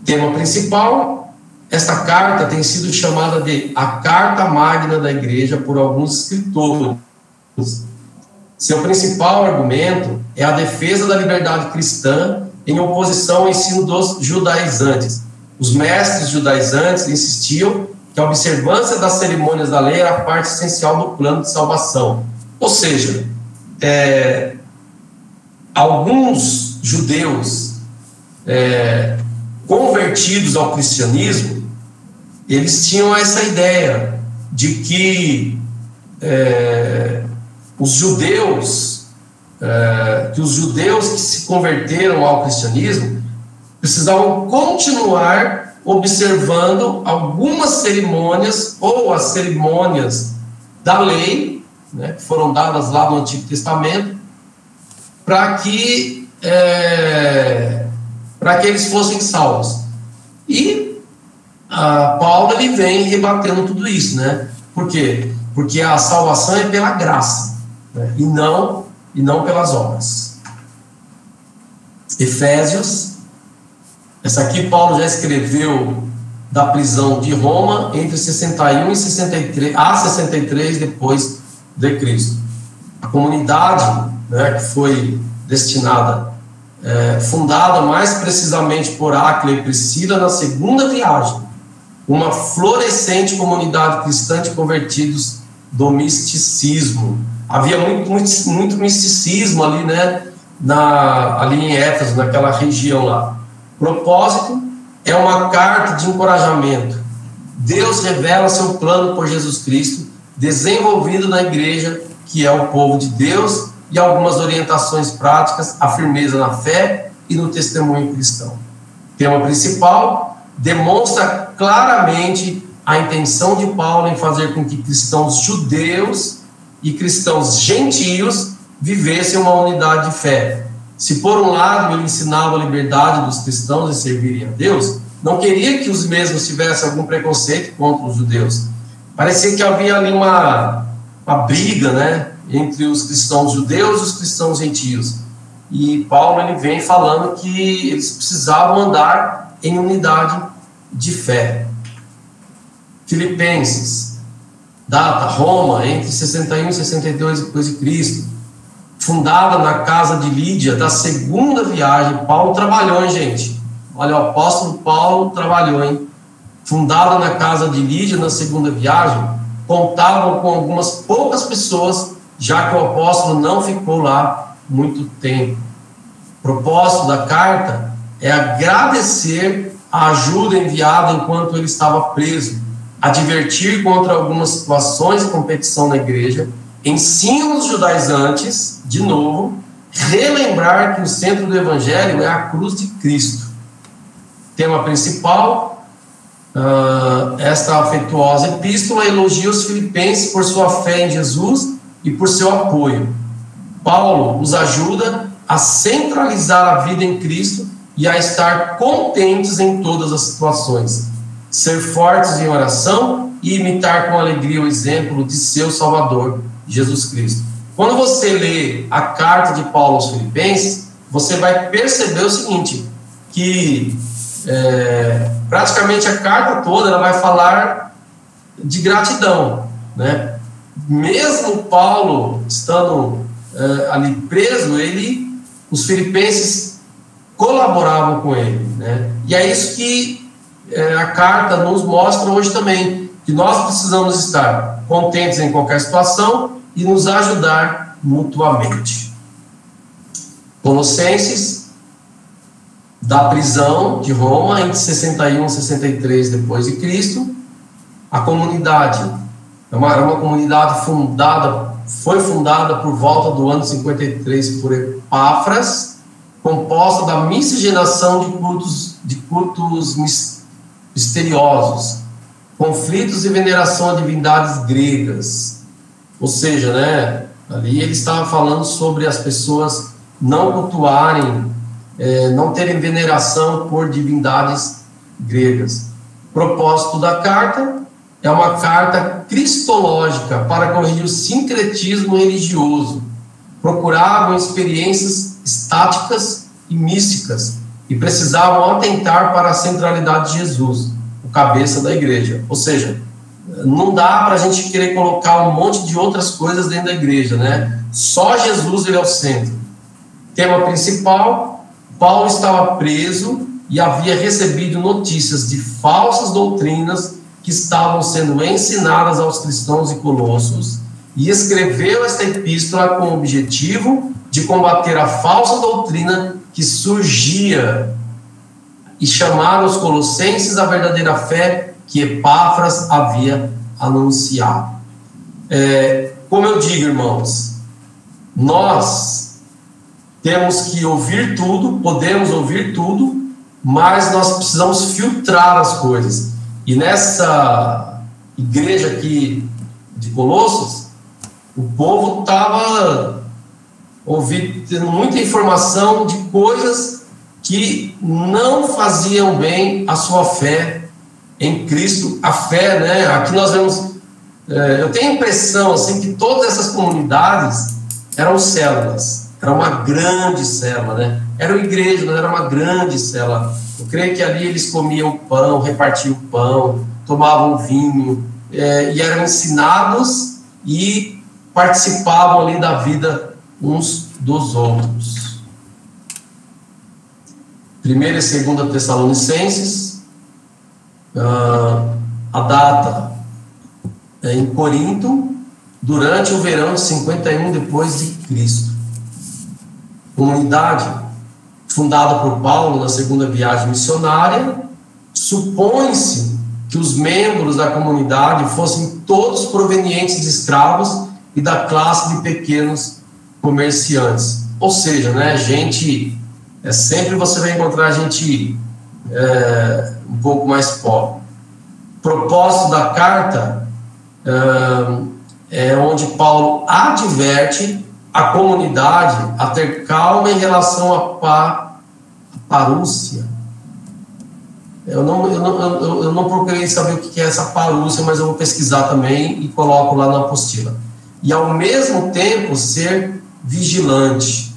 Tema principal: esta carta tem sido chamada de a Carta Magna da Igreja por alguns escritores. Seu principal argumento é a defesa da liberdade cristã em oposição ao ensino dos judaizantes. Os mestres judaizantes insistiam que a observância das cerimônias da lei era parte essencial do plano de salvação. Ou seja, alguns judeus convertidos ao cristianismo, eles tinham essa ideia de que os judeus que se converteram ao cristianismo precisavam continuar observando algumas cerimônias, ou as cerimônias da lei, né, que foram dadas lá no Antigo Testamento, para que para que eles fossem salvos. E Paulo ele vem rebatendo tudo isso, né? Por quê? Porque a salvação é pela graça, né? e não pelas obras. Efésios, essa aqui Paulo já escreveu da prisão de Roma entre 61 e 63, a 63 depois de Cristo. A comunidade, né, que foi destinada, fundada mais precisamente por Áquila e Priscila na segunda viagem, uma florescente comunidade cristã de convertidos do misticismo. Havia muito misticismo ali, né, ali em Éfeso, naquela região lá. Propósito é uma carta de encorajamento. Deus revela seu plano por Jesus Cristo, desenvolvido na igreja, que é o povo de Deus, e algumas orientações práticas, a firmeza na fé e no testemunho cristão. Tema principal: demonstra claramente a intenção de Paulo em fazer com que cristãos judeus e cristãos gentios vivessem uma unidade de fé. Se por um lado ele ensinava a liberdade dos cristãos de servirem a Deus, não queria que os mesmos tivessem algum preconceito contra os judeus. Parecia que havia ali uma briga, né, entre os cristãos judeus e os cristãos gentios. E Paulo ele vem falando que eles precisavam andar em unidade de fé. Filipenses, data Roma, entre 61 e 62 depois de Cristo. Fundada na casa de Lídia, da segunda viagem. Paulo trabalhou, hein, gente? Olha, o apóstolo Paulo trabalhou, hein? Fundada na casa de Lídia, na segunda viagem, contavam com algumas poucas pessoas, já que o apóstolo não ficou lá muito tempo. O propósito da carta é agradecer a ajuda enviada enquanto ele estava preso, advertir contra algumas situações de competição na igreja, ensina os judaizantes, de novo, relembrar que o centro do evangelho é a cruz de Cristo. Tema principal: esta afetuosa epístola elogia os filipenses por sua fé em Jesus e por seu apoio. Paulo os ajuda a centralizar a vida em Cristo e a estar contentes em todas as situações, ser fortes em oração e imitar com alegria o exemplo de seu Salvador, Jesus Cristo. Quando você lê a carta de Paulo aos Filipenses, você vai perceber o seguinte, que praticamente a carta toda ela vai falar de gratidão, né? Mesmo Paulo estando ali preso, os filipenses colaboravam com ele, né? E é isso que a carta nos mostra hoje também, que nós precisamos estar contentes em qualquer situação e nos ajudar mutuamente. Colossenses, da prisão de Roma entre 61 e 63 depois de Cristo. A comunidade era uma comunidade foi fundada por volta do ano 53 por Epáfras, composta da miscigenação de cultos misteriosos, conflitos e veneração a divindades gregas. Ou seja, né, ali ele estava falando sobre as pessoas não cultuarem, não terem veneração por divindades gregas. O propósito da carta é uma carta cristológica para corrigir o sincretismo religioso. Procuravam experiências estáticas e místicas e precisavam atentar para a centralidade de Jesus, o cabeça da igreja. Ou seja, não dá para a gente querer colocar um monte de outras coisas dentro da igreja, né? Só Jesus ele é o centro. Tema principal: Paulo estava preso e havia recebido notícias de falsas doutrinas que estavam sendo ensinadas aos cristãos de Colossos, e escreveu esta epístola com o objetivo de combater a falsa doutrina que surgia e chamar os colossenses à verdadeira fé que Epáfras havia anunciado. Como eu digo, irmãos, nós temos que ouvir tudo, podemos ouvir tudo, mas nós precisamos filtrar as coisas. E nessa igreja aqui de Colossos, o povo estava tendo muita informação de coisas que não faziam bem a sua fé em Cristo. A fé, né? Aqui nós vemos, eu tenho a impressão assim, que todas essas comunidades eram células, era uma grande célula, né? Era uma igreja, mas era uma grande célula. Eu creio que ali eles comiam o pão, repartiam o pão, tomavam vinho, e eram ensinados e participavam ali da vida uns dos outros. 1ª e 2ª Tessalonicenses, a data é em Corinto, durante o verão de 51 depois de Cristo. Comunidade fundada por Paulo na 2ª viagem missionária. Supõe-se que os membros da comunidade fossem todos provenientes de escravos e da classe de pequenos comerciantes. Ou seja, né, gente, sempre você vai encontrar gente um pouco mais pobre. O propósito da carta é onde Paulo adverte a comunidade a ter calma em relação à parúcia. Eu não procurei saber o que é essa parúcia, mas eu vou pesquisar também e coloco lá na apostila. E ao mesmo tempo ser vigilante.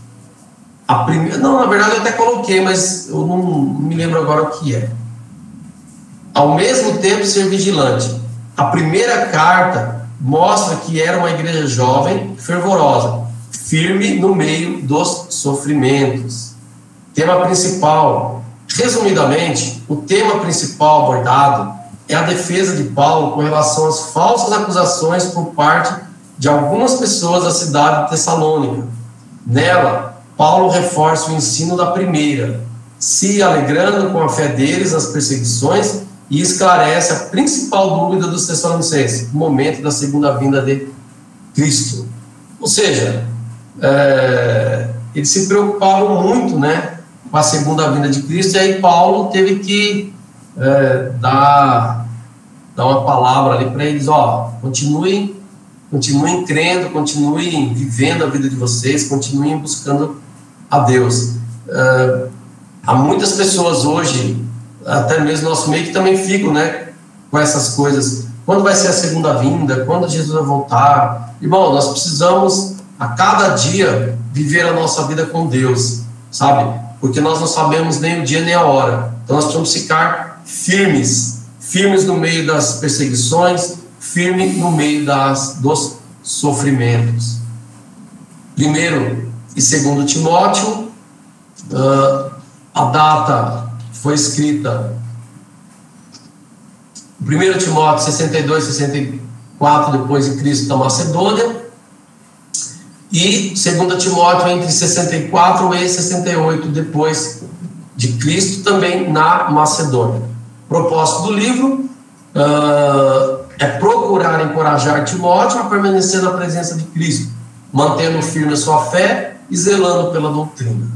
Na verdade eu até coloquei, mas eu não me lembro agora o que é. Ao mesmo tempo ser vigilante. A primeira carta mostra que era uma igreja jovem, fervorosa, firme no meio dos sofrimentos. Tema principal. Resumidamente, o tema principal abordado é a defesa de Paulo com relação às falsas acusações por parte de algumas pessoas da cidade de Tessalônica. Nela, Paulo reforça o ensino da primeira, se alegrando com a fé deles nas perseguições, e esclarece a principal dúvida dos tessalonicenses, no momento da segunda vinda de Cristo. Ou seja, eles se preocupavam muito, né, com a segunda vinda de Cristo, e aí Paulo teve que dar uma palavra ali para eles, continuem crendo, continuem vivendo a vida de vocês, continuem buscando a Deus. Há muitas pessoas hoje, até mesmo no nosso meio, que também ficam, né, com essas coisas. Quando vai ser a segunda vinda? Quando Jesus vai voltar? Irmão, nós precisamos a cada dia viver a nossa vida com Deus, sabe? Porque nós não sabemos nem o dia nem a hora. Então nós precisamos ficar firmes no meio das perseguições, firme no meio dos sofrimentos. 1º e 2º Timóteo, a data foi escrita 1 Timóteo 62, 64 depois de Cristo da Macedônia, e 2 Timóteo entre 64 e 68 depois de Cristo, também na Macedônia. O propósito do livro é procurar encorajar Timóteo a permanecer na presença de Cristo, mantendo firme a sua fé e zelando pela doutrina.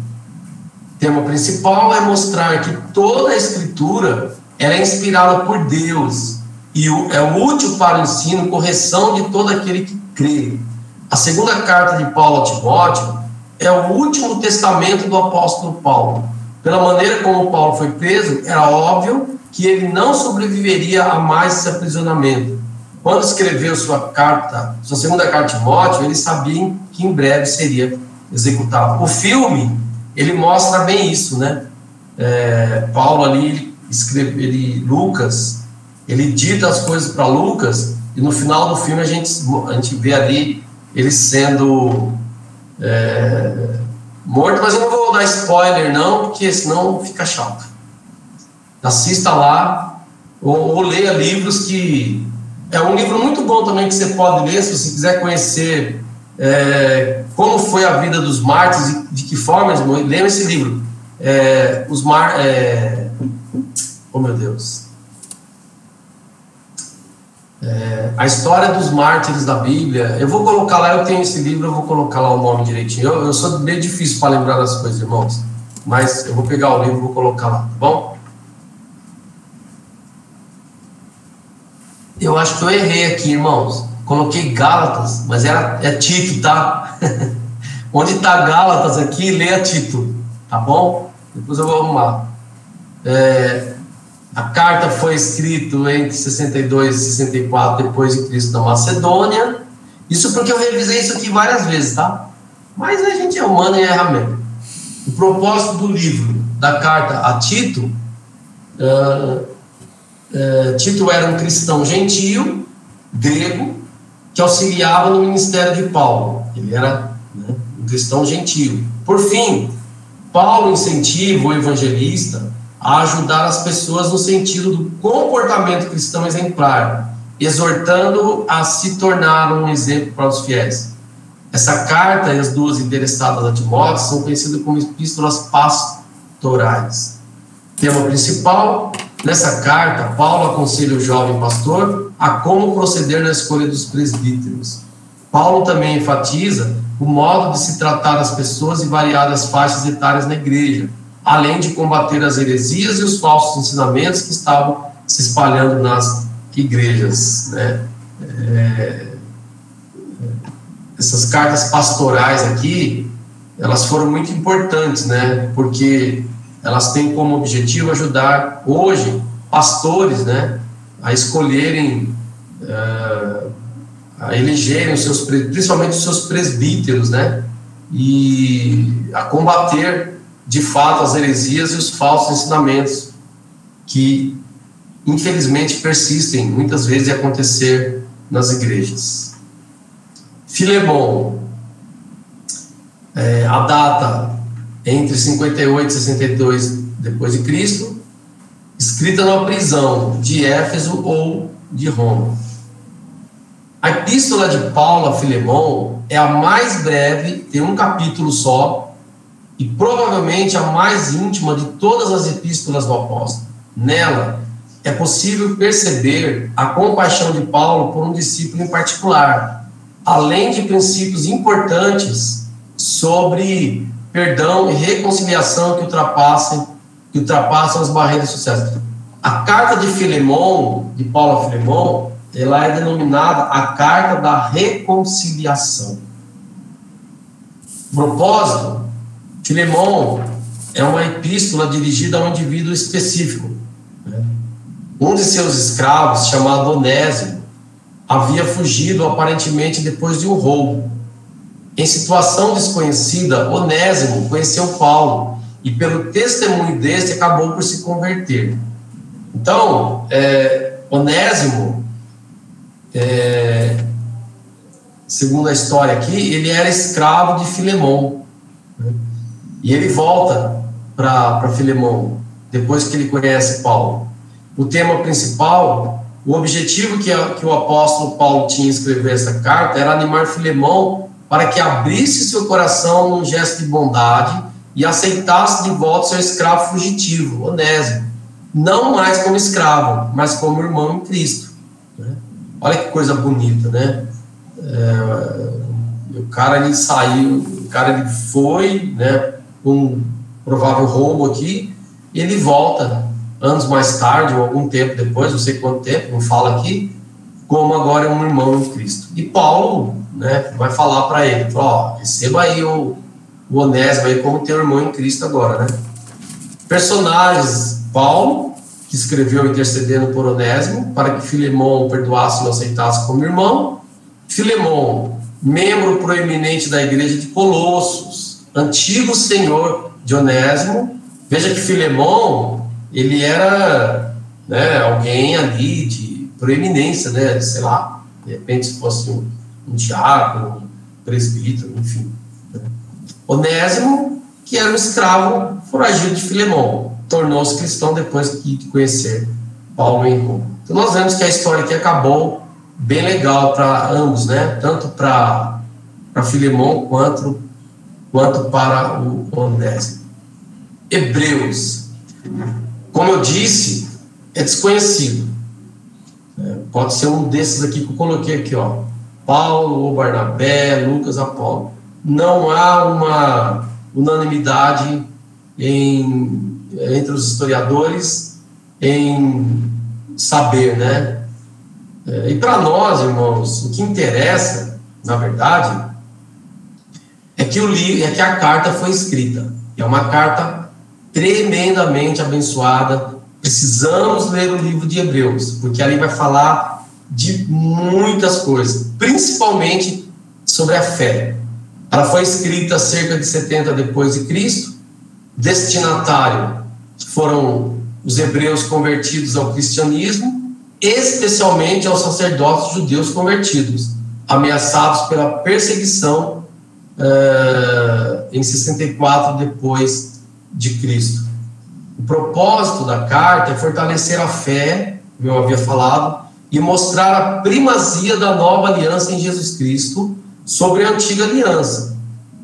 O tema principal é mostrar que toda a Escritura ela é inspirada por Deus e é útil para o ensino e correção de todo aquele que crê. A segunda carta de Paulo a Timóteo é o último testamento do apóstolo Paulo. Pela maneira como Paulo foi preso, era óbvio que ele não sobreviveria a mais esse aprisionamento. Quando escreveu sua segunda carta a Timóteo, ele sabia que em breve seria executado. O filme, ele mostra bem isso, né? Paulo ali, Lucas, ele dita as coisas para Lucas, e no final do filme a gente vê ali ele sendo morto, mas eu não vou dar spoiler não, porque senão fica chato. Assista lá, ou leia livros que... É um livro muito bom também que você pode ler, se você quiser conhecer como foi a vida dos mártires e de que forma eles morreram. Leia esse livro. Oh, meu Deus. A história dos mártires da Bíblia. Eu vou colocar lá, eu tenho esse livro, eu vou colocar lá o nome direitinho. Eu sou meio difícil para lembrar das coisas, irmãos, mas eu vou pegar o livro e vou colocar lá, tá bom? Eu acho que eu errei aqui, irmãos. Coloquei Gálatas, mas é Tito, tá? Onde está Gálatas aqui, leia Tito, tá bom? depois eu vou arrumar. A carta foi escrita entre 62 e 64 depois de Cristo na Macedônia. Isso porque eu revisei isso aqui várias vezes, tá? Mas a gente é humano e erra mesmo. O propósito do livro, da carta a Tito, Tito era um cristão gentio, grego, que auxiliava no ministério de Paulo. Ele era, né, um cristão gentio. Por fim, Paulo incentiva o evangelista a ajudar as pessoas no sentido do comportamento cristão exemplar, exortando a se tornar um exemplo para os fiéis. Essa carta e as duas endereçadas a Timóteo são conhecidas como epístolas pastorais. Tema principal: nessa carta, Paulo aconselha o jovem pastor a como proceder na escolha dos presbíteros. Paulo também enfatiza o modo de se tratar as pessoas em variadas faixas etárias na igreja, além de combater as heresias e os falsos ensinamentos que estavam se espalhando nas igrejas, né? Essas cartas pastorais aqui, elas foram muito importantes, né? Porque elas têm como objetivo ajudar hoje pastores, né, a escolherem, a elegerem os seus, principalmente os seus presbíteros, né, e a combater de fato as heresias e os falsos ensinamentos que infelizmente persistem muitas vezes em acontecer nas igrejas. Filemon, a data entre 58 e 62 depois de Cristo, escrita numa prisão de Éfeso ou de Roma. A epístola de Paulo a Filemon é a mais breve, tem um capítulo só, e provavelmente a mais íntima de todas as epístolas do apóstolo. Nela é possível perceber a compaixão de Paulo por um discípulo em particular, além de princípios importantes sobre perdão e reconciliação que ultrapassam as barreiras sociais. A carta de Filemon, de Paulo a Filemon, ela é denominada a carta da reconciliação. Propósito: Filemon é uma epístola dirigida a um indivíduo específico, né? Um de seus escravos, chamado Onésimo, havia fugido aparentemente depois de um roubo. Em situação desconhecida, Onésimo conheceu Paulo e, pelo testemunho deste, acabou por se converter. Então, Onésimo, segundo a história aqui, ele era escravo de Filemon, né? E ele volta para Filemon depois que ele conhece Paulo. O tema principal, o objetivo que o apóstolo Paulo tinha em escrever essa carta era animar Filemon para que abrisse seu coração num gesto de bondade e aceitasse de volta seu escravo fugitivo, Onésimo, não mais como escravo, mas como irmão em Cristo, né? Olha que coisa bonita, né? O cara ele saiu, o cara ele foi, né, um provável roubo aqui, e ele volta anos mais tarde, ou algum tempo depois, não sei quanto tempo, não fala aqui, como agora é um irmão em Cristo. E Paulo, né, vai falar para ele, ó, receba aí o Onésimo aí como teu irmão em Cristo agora, né? Personagens: Paulo, que escreveu intercedendo por Onésimo para que Filemon perdoasse e o aceitasse como irmão. Filemon, membro proeminente da igreja de Colossos, antigo senhor de Onésimo. Veja que Filemon, ele era, né, alguém ali de proeminência, né, sei lá, de repente se fosse um diácono, um presbítero, enfim, né? Onésimo, que era um escravo foragido de Filemon, tornou-se cristão depois de conhecer Paulo em Roma. Então nós vemos que a história aqui acabou bem legal para ambos, né? Tanto para Filemon quanto para o Onésimo. Hebreus, como eu disse, é desconhecido. Pode ser um desses aqui que eu coloquei aqui, ó. Paulo ou Barnabé, Lucas, Apolo. Não há uma unanimidade entre os historiadores em saber, né? E para nós, irmãos, o que interessa, na verdade, é que a carta foi escrita. É uma carta tremendamente abençoada. Precisamos ler o livro de Hebreus, porque ali vai falar de muitas coisas, principalmente sobre a fé. Ela foi escrita cerca de 70 depois de Cristo. Destinatário foram os hebreus convertidos ao cristianismo, especialmente aos sacerdotes judeus convertidos, ameaçados pela perseguição em 64 depois de Cristo. O propósito da carta é fortalecer a fé, como eu havia falado, e mostrar a primazia da nova aliança em Jesus Cristo sobre a antiga aliança.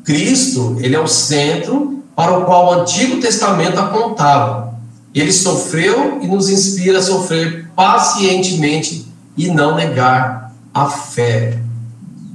Cristo, ele é o centro para o qual o Antigo Testamento apontava. Ele sofreu e nos inspira a sofrer pacientemente e não negar a fé.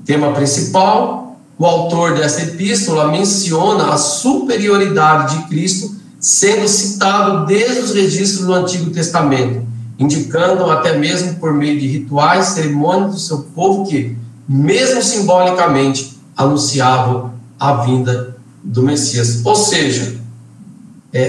Tema principal: o autor dessa epístola menciona a superioridade de Cristo, sendo citado desde os registros do Antigo Testamento, indicando até mesmo por meio de rituais, cerimônias do seu povo que, mesmo simbolicamente, anunciavam a vinda do Messias. Ou seja,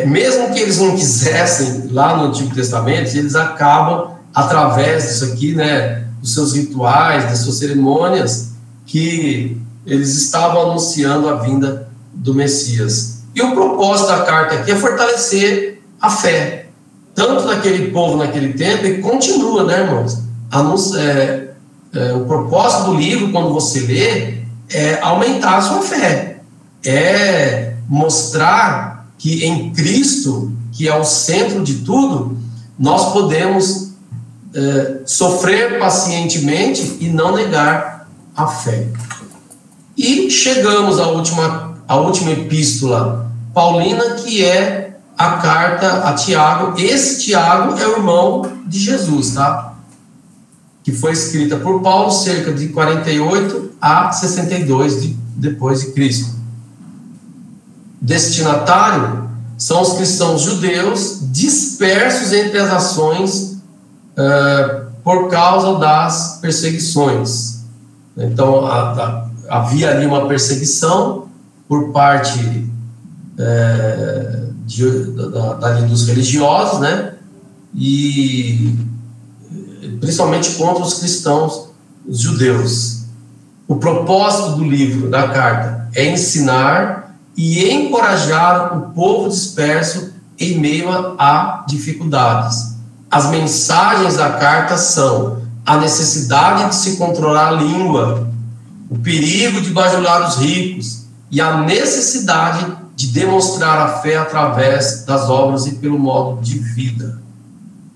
mesmo que eles não quisessem lá no Antigo Testamento, eles acabam, através disso aqui, né, dos seus rituais, das suas cerimônias, que eles estavam anunciando a vinda do Messias. E o propósito da carta aqui é fortalecer a fé, tanto daquele povo naquele tempo, e continua, né, irmãos? O propósito do livro, quando você lê, é aumentar a sua fé, é mostrar que em Cristo, que é o centro de tudo, nós podemos sofrer pacientemente e não negar a fé. E chegamos à última epístola paulina, que é a carta a Tiago. Esse Tiago é o irmão de Jesus, tá? Que foi escrita por Paulo cerca de 48 a 62 depois de Cristo. Destinatário são os cristãos judeus dispersos entre as nações por causa das perseguições. Então, havia ali uma perseguição por parte dos religiosos, né? E principalmente contra os cristãos, os judeus. O propósito do livro, da carta, é ensinar e encorajar o povo disperso em meio a dificuldades. As mensagens da carta são a necessidade de se controlar a língua, o perigo de bajular os ricos e a necessidade de demonstrar a fé através das obras e pelo modo de vida.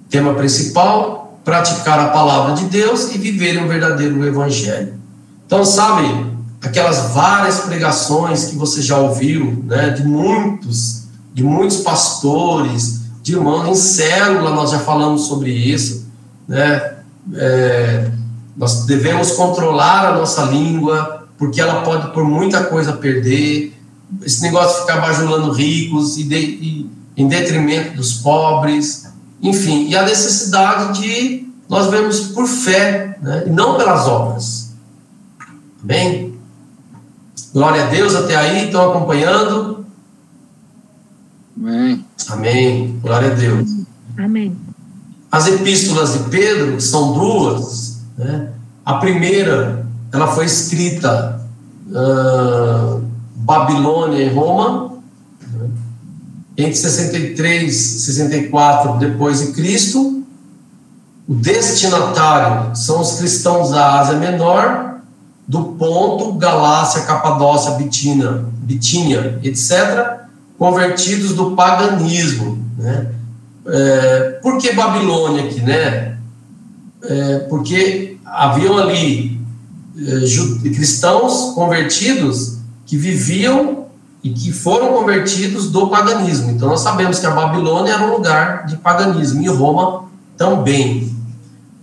Tema principal: praticar a palavra de Deus e viver um verdadeiro evangelho. Então, sabe, aquelas várias pregações que você já ouviu, né, de muitos pastores, de irmãos em célula, nós já falamos sobre isso, né? Nós devemos controlar a nossa língua, porque ela pode por muita coisa perder. Esse negócio de ficar bajulando ricos em detrimento dos pobres, enfim, e a necessidade de nós vermos por fé, né, e não pelas obras. Amém? Glória a Deus, até aí, estão acompanhando? Amém. Amém, glória a Deus. Amém. As epístolas de Pedro são duas, né? A primeira, ela foi escrita Babilônia e Roma, né, entre 63 e 64 depois de Cristo. O destinatário são os cristãos da Ásia Menor, do Ponto, Galácia, Capadócia, Bitínia, etc., convertidos do paganismo, né? Por que Babilônia aqui, né? Porque haviam ali cristãos convertidos que viviam e que foram convertidos do paganismo. Então nós sabemos que a Babilônia era um lugar de paganismo, e Roma também.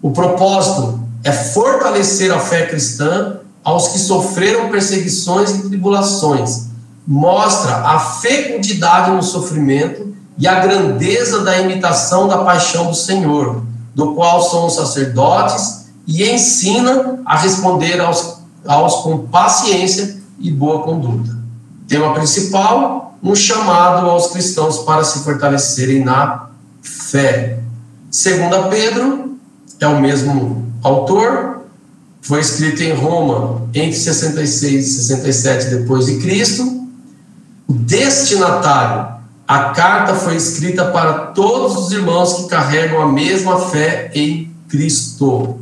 O propósito é fortalecer a fé cristã aos que sofreram perseguições e tribulações. Mostra a fecundidade no sofrimento e a grandeza da imitação da paixão do Senhor, do qual são os sacerdotes, e ensina a responder aos com paciência e boa conduta. Tema principal: um chamado aos cristãos para se fortalecerem na fé. 2 Pedro é o mesmo autor, foi escrito em Roma entre 66 e 67 depois de Cristo. O destinatário, a carta foi escrita para todos os irmãos que carregam a mesma fé em Cristo.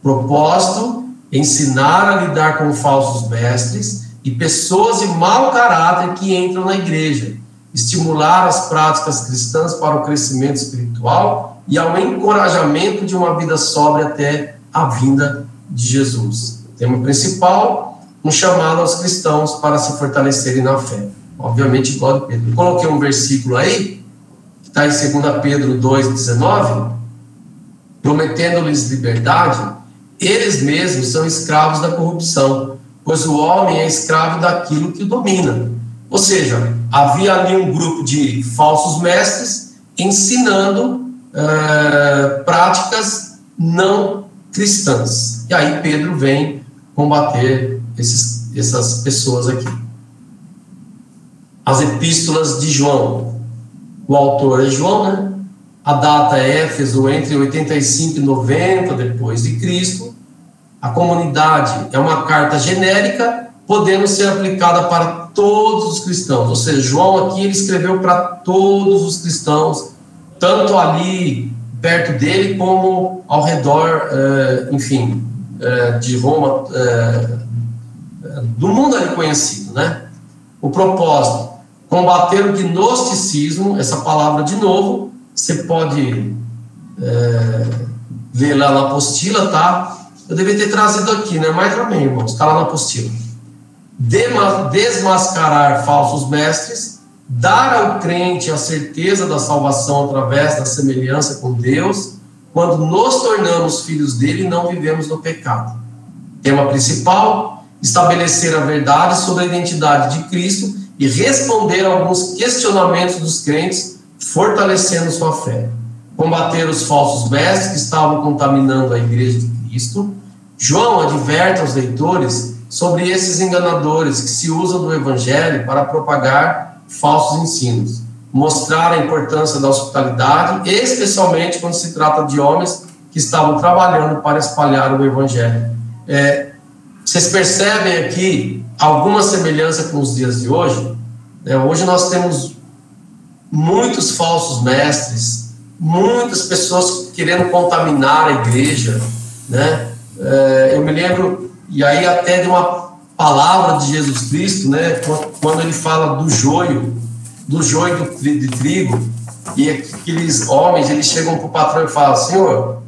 Propósito: ensinar a lidar com falsos mestres e pessoas de mau caráter que entram na igreja, estimular as práticas cristãs para o crescimento espiritual e ao encorajamento de uma vida sóbria até a vinda de Jesus. O tema principal: um chamado aos cristãos para se fortalecerem na fé. Obviamente, igual a Pedro. Eu coloquei um versículo aí, que está em 2 Pedro 2,19, prometendo-lhes liberdade, eles mesmos são escravos da corrupção, pois o homem é escravo daquilo que o domina. Ou seja, havia ali um grupo de falsos mestres ensinando práticas não cristãs. E aí Pedro vem combater essas pessoas aqui. As epístolas de João. O autor é João, né? A data é Éfeso, entre 85 e 90 depois de Cristo. A comunidade é uma carta genérica, podendo ser aplicada para todos os cristãos. Ou seja, João aqui ele escreveu para todos os cristãos, tanto ali perto dele como ao redor, de Roma, do mundo ali conhecido, né? O propósito: combater o gnosticismo. Essa palavra, de novo, você pode ver lá na apostila, tá? Eu devia ter trazido aqui, né? Mas também, irmãos, está lá na apostila. Desmascarar falsos mestres, dar ao crente a certeza da salvação através da semelhança com Deus, quando nos tornamos filhos dele e não vivemos no pecado. Tema principal: estabelecer a verdade sobre a identidade de Cristo e responder a alguns questionamentos dos crentes, fortalecendo sua fé. Combater os falsos mestres que estavam contaminando a igreja de Cristo. João adverte aos leitores sobre esses enganadores que se usam do evangelho para propagar falsos ensinos. Mostrar a importância da hospitalidade, especialmente quando se trata de homens que estavam trabalhando para espalhar o evangelho. Vocês percebem aqui alguma semelhança com os dias de hoje? Hoje nós temos muitos falsos mestres, muitas pessoas querendo contaminar a igreja, né? Eu me lembro, e aí até de uma palavra de Jesus Cristo, né? Quando ele fala do joio de trigo, e aqueles homens, eles chegam para o patrão e falam: Senhor,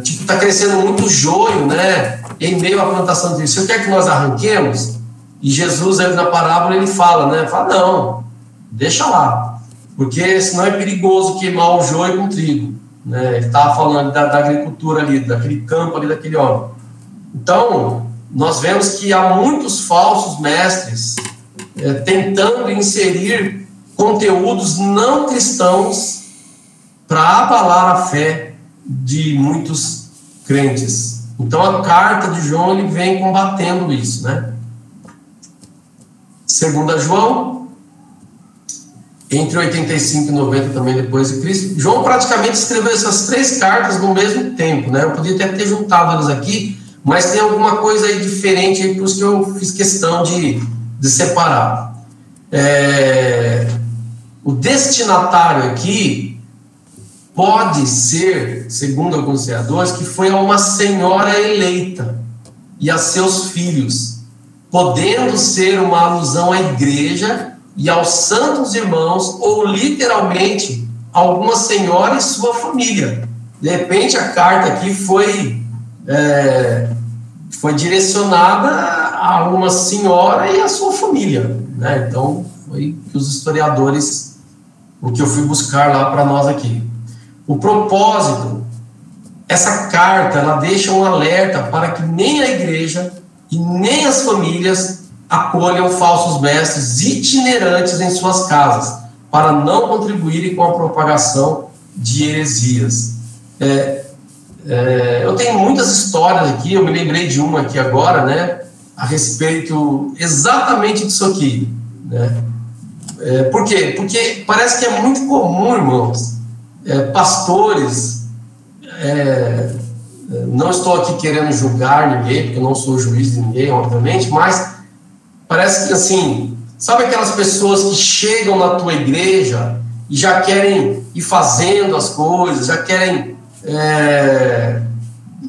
está crescendo muito joio, né? Em meio à plantação de trigo. O senhor quer que nós arranquemos? E Jesus, aí, na parábola, ele fala, né? Fala: não, deixa lá, porque senão é perigoso queimar o joio com trigo, né? Ele estava falando da agricultura ali, daquele campo ali, daquele homem. Então, nós vemos que há muitos falsos mestres tentando inserir conteúdos não cristãos para abalar a fé de muitos crentes. Então, a carta de João ele vem combatendo isso, né? 2 João, entre 85 e 90 também depois de Cristo. João praticamente escreveu essas 3 cartas no mesmo tempo, né? Eu podia até ter juntado elas aqui, mas tem alguma coisa aí diferente aí, por isso que eu fiz questão de separar. O destinatário aqui pode ser, segundo alguns historiadores, que foi a uma senhora eleita e a seus filhos, podendo ser uma alusão à igreja e aos santos irmãos, ou literalmente alguma senhora e sua família. De repente a carta aqui foi direcionada a uma senhora e a sua família, né? Então foi que os historiadores, o que eu fui buscar lá para nós aqui. O propósito: essa carta ela deixa um alerta para que nem a igreja e nem as famílias acolham falsos mestres itinerantes em suas casas, para não contribuírem com a propagação de heresias. Eu tenho muitas histórias aqui, eu me lembrei de uma aqui agora, né? a respeito exatamente disso aqui, né? Por quê? Porque parece que é muito comum, irmãos, pastores, não estou aqui querendo julgar ninguém, porque eu não sou juiz de ninguém, obviamente, mas parece que, assim, sabe aquelas pessoas que chegam na tua igreja e já querem ir fazendo as coisas, já querem...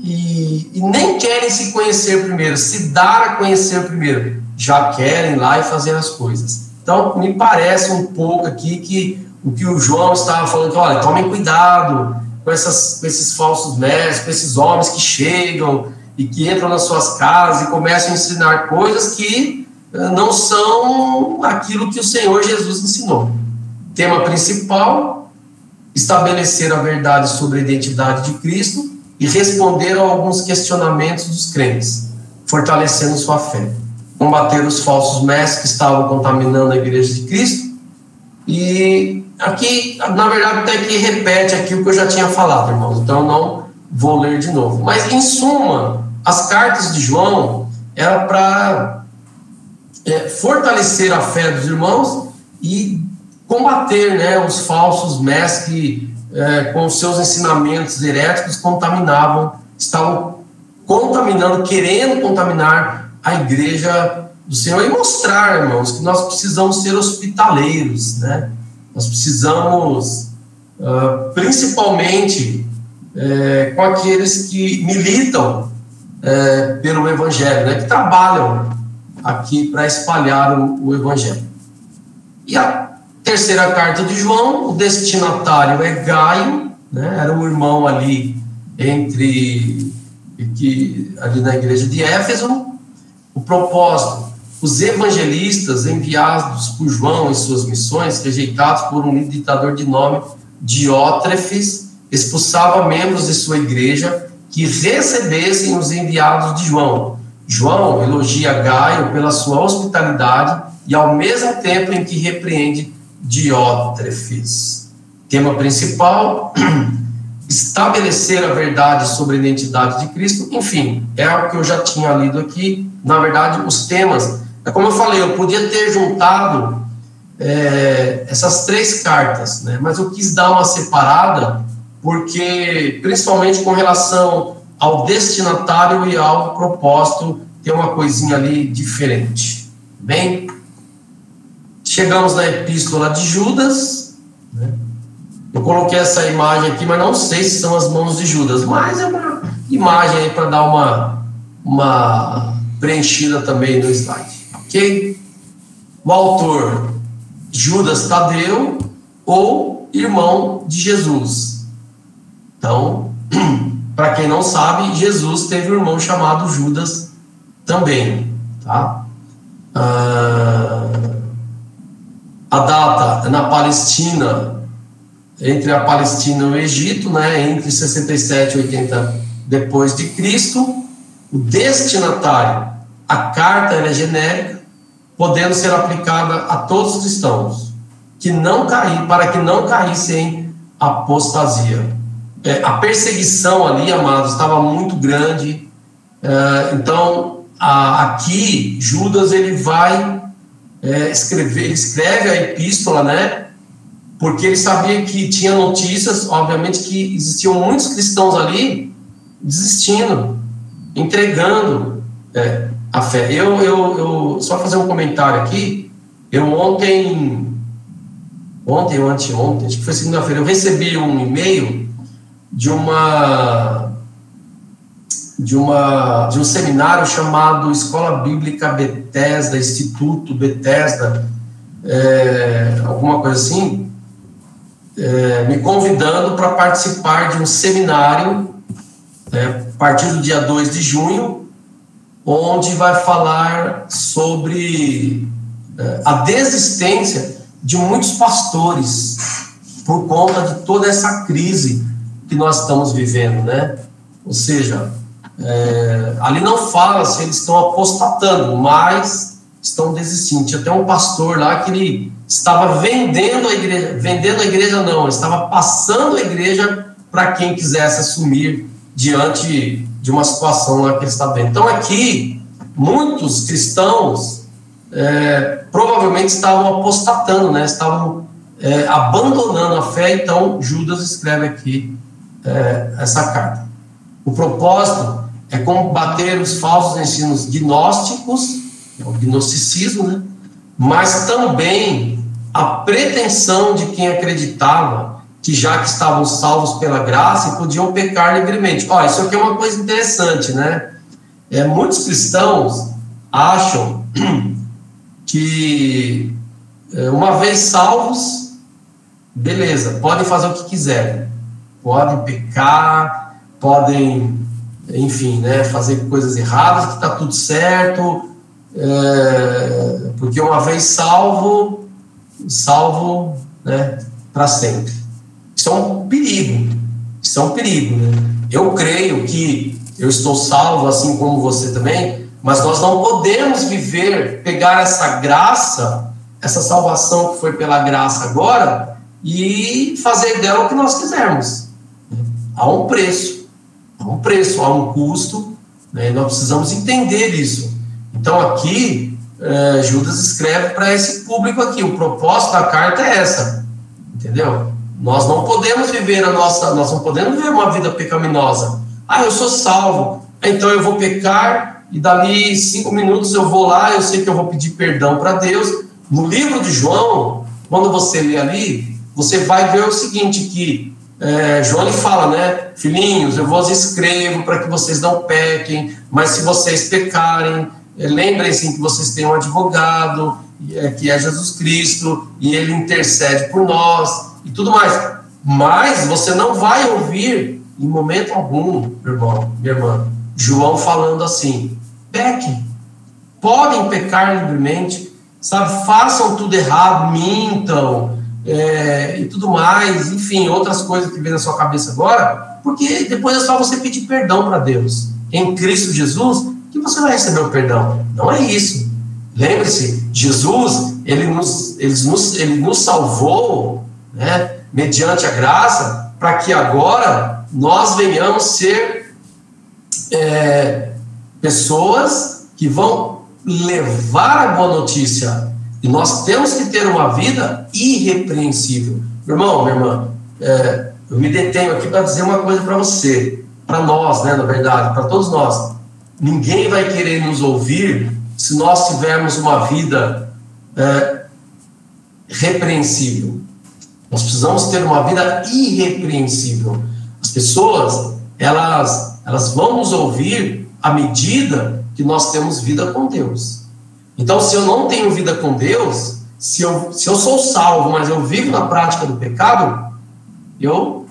E nem querem se conhecer primeiro, se dar a conhecer primeiro, já querem ir lá e fazer as coisas. Então, me parece um pouco aqui que o que o João estava falando, que, olha, tomem cuidado com esses falsos mestres, com esses homens que chegam e que entram nas suas casas e começam a ensinar coisas que não são aquilo que o Senhor Jesus ensinou. Tema principal, estabelecer a verdade sobre a identidade de Cristo e responder a alguns questionamentos dos crentes, fortalecendo sua fé. Combater os falsos mestres que estavam contaminando a igreja de Cristo. E aqui, na verdade, até que repete aqui o que eu já tinha falado, irmãos, então não vou ler de novo. Mas, em suma, as cartas de João eram para fortalecer a fé dos irmãos e combater, né, os falsos mestres que, com seus ensinamentos heréticos, estavam contaminando, querendo contaminar a igreja do Senhor e mostrar, irmãos, que nós precisamos ser hospitaleiros, né? Nós precisamos, principalmente, com aqueles que militam pelo Evangelho, né? Que trabalham aqui para espalhar o Evangelho. E a terceira carta de João, o destinatário é Gaio, né? Era um irmão ali ali na igreja de Éfeso. O propósito, os evangelistas enviados por João em suas missões, rejeitados por um ditador de nome Diótrefes, expulsava membros de sua igreja que recebessem os enviados de João. João elogia Gaio pela sua hospitalidade e ao mesmo tempo em que repreende Diótrefes. Tema principal, estabelecer a verdade sobre a identidade de Cristo. Enfim, é algo que eu já tinha lido aqui. Na verdade, os temas, como eu falei, eu podia ter juntado essas três cartas, né? Mas eu quis dar uma separada, porque, principalmente com relação ao destinatário e ao propósito, tem uma coisinha ali diferente. Bem, chegamos na epístola de Judas, né? Eu coloquei essa imagem aqui, mas não sei se são as mãos de Judas, mas é uma imagem aí para dar uma preenchida também no slide, ok? O autor, Judas Tadeu, ou irmão de Jesus. Então, para quem não sabe, Jesus teve um irmão chamado Judas também, tá? A data é na Palestina, entre a Palestina e o Egito, né, entre 67 e 80 depois de Cristo. O destinatário, a carta é genérica, podendo ser aplicada a todos os cristãos, para que não caíssem em apostasia. A perseguição ali, amados, estava muito grande. Então, aqui, Judas, ele vai escreve a epístola, né? Porque ele sabia que tinha notícias, obviamente, que existiam muitos cristãos ali desistindo, entregando a fé. Eu só fazer um comentário aqui. Eu ontem ou anteontem, acho que foi segunda-feira, eu recebi um e-mail de um seminário chamado Escola Bíblica Bethesda, Instituto Bethesda, alguma coisa assim, me convidando para participar de um seminário a partir do dia 2 de junho, onde vai falar sobre a desistência de muitos pastores por conta de toda essa crise que nós estamos vivendo, né? Ou seja, ali não fala se eles estão apostatando, mas estão desistindo. Tinha até um pastor lá que ele estava vendendo a igreja não, estava passando a igreja para quem quisesse assumir diante de uma situação lá que ele está vendo. Então aqui, muitos cristãos provavelmente estavam apostatando, né? Estavam abandonando a fé. Então Judas escreve aqui essa carta. O propósito é combater os falsos ensinos gnósticos, o gnosticismo, né? Mas também a pretensão de quem acreditava que já que estavam salvos pela graça podiam pecar livremente. Isso aqui é uma coisa interessante, né? Muitos cristãos acham que uma vez salvos, beleza, podem fazer o que quiserem, podem pecar, podem, enfim, né, fazer coisas erradas, que está tudo certo, porque uma vez salvo, né, para sempre. Isso é um perigo, né? Eu creio que eu estou salvo, assim como você também, mas nós não podemos pegar essa graça, essa salvação que foi pela graça agora, e fazer dela o que nós quisermos. Há um preço, há um custo, né? Nós precisamos entender isso. Então aqui, Judas escreve para esse público aqui, o propósito da carta é essa, entendeu? Nós não podemos viver uma vida pecaminosa. Eu sou salvo, então eu vou pecar, e dali 5 minutos eu vou lá, eu sei que eu vou pedir perdão para Deus. No livro de João, quando você lê ali, você vai ver o seguinte, que João ele fala, né? Filhinhos, eu vos escrevo para que vocês não pequem, mas se vocês pecarem, lembrem-se que vocês têm um advogado, que é Jesus Cristo, e ele intercede por nós, e tudo mais. Mas você não vai ouvir, em momento algum, meu irmão, minha irmã, João falando assim: pequem, podem pecar livremente, sabe? Façam tudo errado, mintam, e tudo mais, enfim, outras coisas que vem na sua cabeça agora, porque depois é só você pedir perdão para Deus. Em Cristo Jesus, que você vai receber o perdão. Não é isso. Lembre-se, Jesus, ele nos salvou, né, mediante a graça, para que agora nós venhamos ser pessoas que vão levar a boa notícia. E nós temos que ter uma vida irrepreensível. Meu irmão, minha irmã, eu me detenho aqui para dizer uma coisa para você, para nós, né, na verdade, para todos nós. Ninguém vai querer nos ouvir se nós tivermos uma vida repreensível. Nós precisamos ter uma vida irrepreensível. As pessoas, elas vão nos ouvir à medida que nós temos vida com Deus. Então, se eu não tenho vida com Deus, se eu sou salvo, mas eu vivo na prática do pecado, o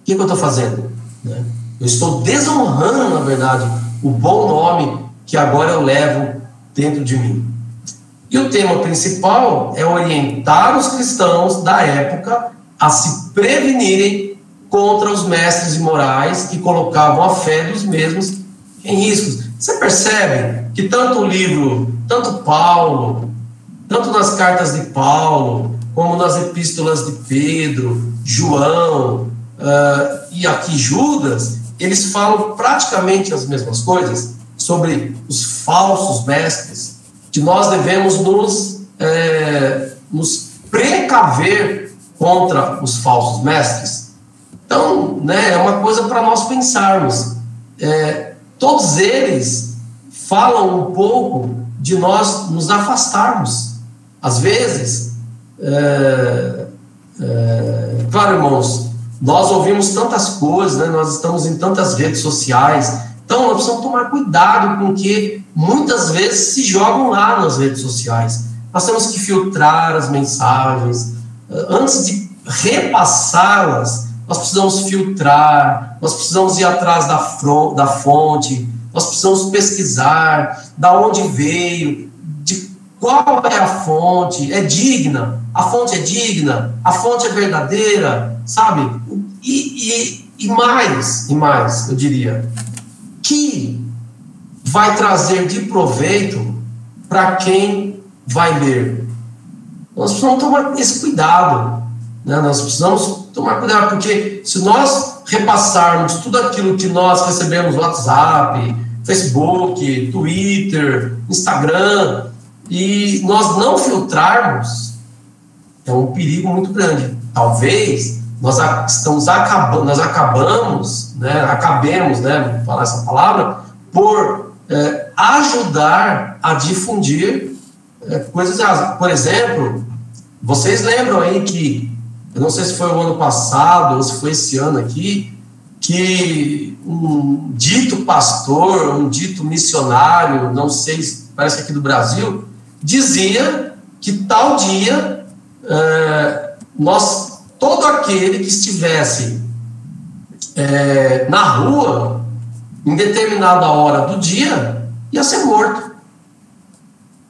que eu estou fazendo? Né? Eu estou desonrando, na verdade, o bom nome que agora eu levo dentro de mim. E o tema principal é orientar os cristãos da época a se prevenirem contra os mestres imorais que colocavam a fé dos mesmos em riscos. Você percebe que tanto Paulo, tanto nas cartas de Paulo, como nas epístolas de Pedro, João, e aqui Judas, eles falam praticamente as mesmas coisas sobre os falsos mestres, que nós devemos nos precaver contra os falsos mestres. Então, né, é uma coisa para nós pensarmos. Todos eles falam um pouco de nós nos afastarmos. Às vezes, claro, irmãos, nós ouvimos tantas coisas, né? Nós estamos em tantas redes sociais, então nós precisamos tomar cuidado com o que muitas vezes se jogam lá nas redes sociais. Nós temos que filtrar as mensagens, antes de repassá-las, nós precisamos filtrar, nós precisamos ir atrás da fonte, nós precisamos pesquisar da onde veio, de qual é a fonte, é digna, a fonte é digna, a fonte é verdadeira, sabe? E mais, eu diria, que vai trazer de proveito para quem vai ler. Nós precisamos tomar esse cuidado, né? Nós precisamos tomar cuidado, porque se nós repassarmos tudo aquilo que nós recebemos no WhatsApp, Facebook, Twitter, Instagram, e nós não filtrarmos, é um perigo muito grande. Talvez nós acabemos, né, falar essa palavra, por ajudar a difundir coisas erradas. Por exemplo, vocês lembram aí que, eu não sei se foi o ano passado ou se foi esse ano aqui, que um dito pastor, um dito missionário, não sei, parece que aqui do Brasil, dizia que tal dia todo aquele que estivesse na rua em determinada hora do dia ia ser morto,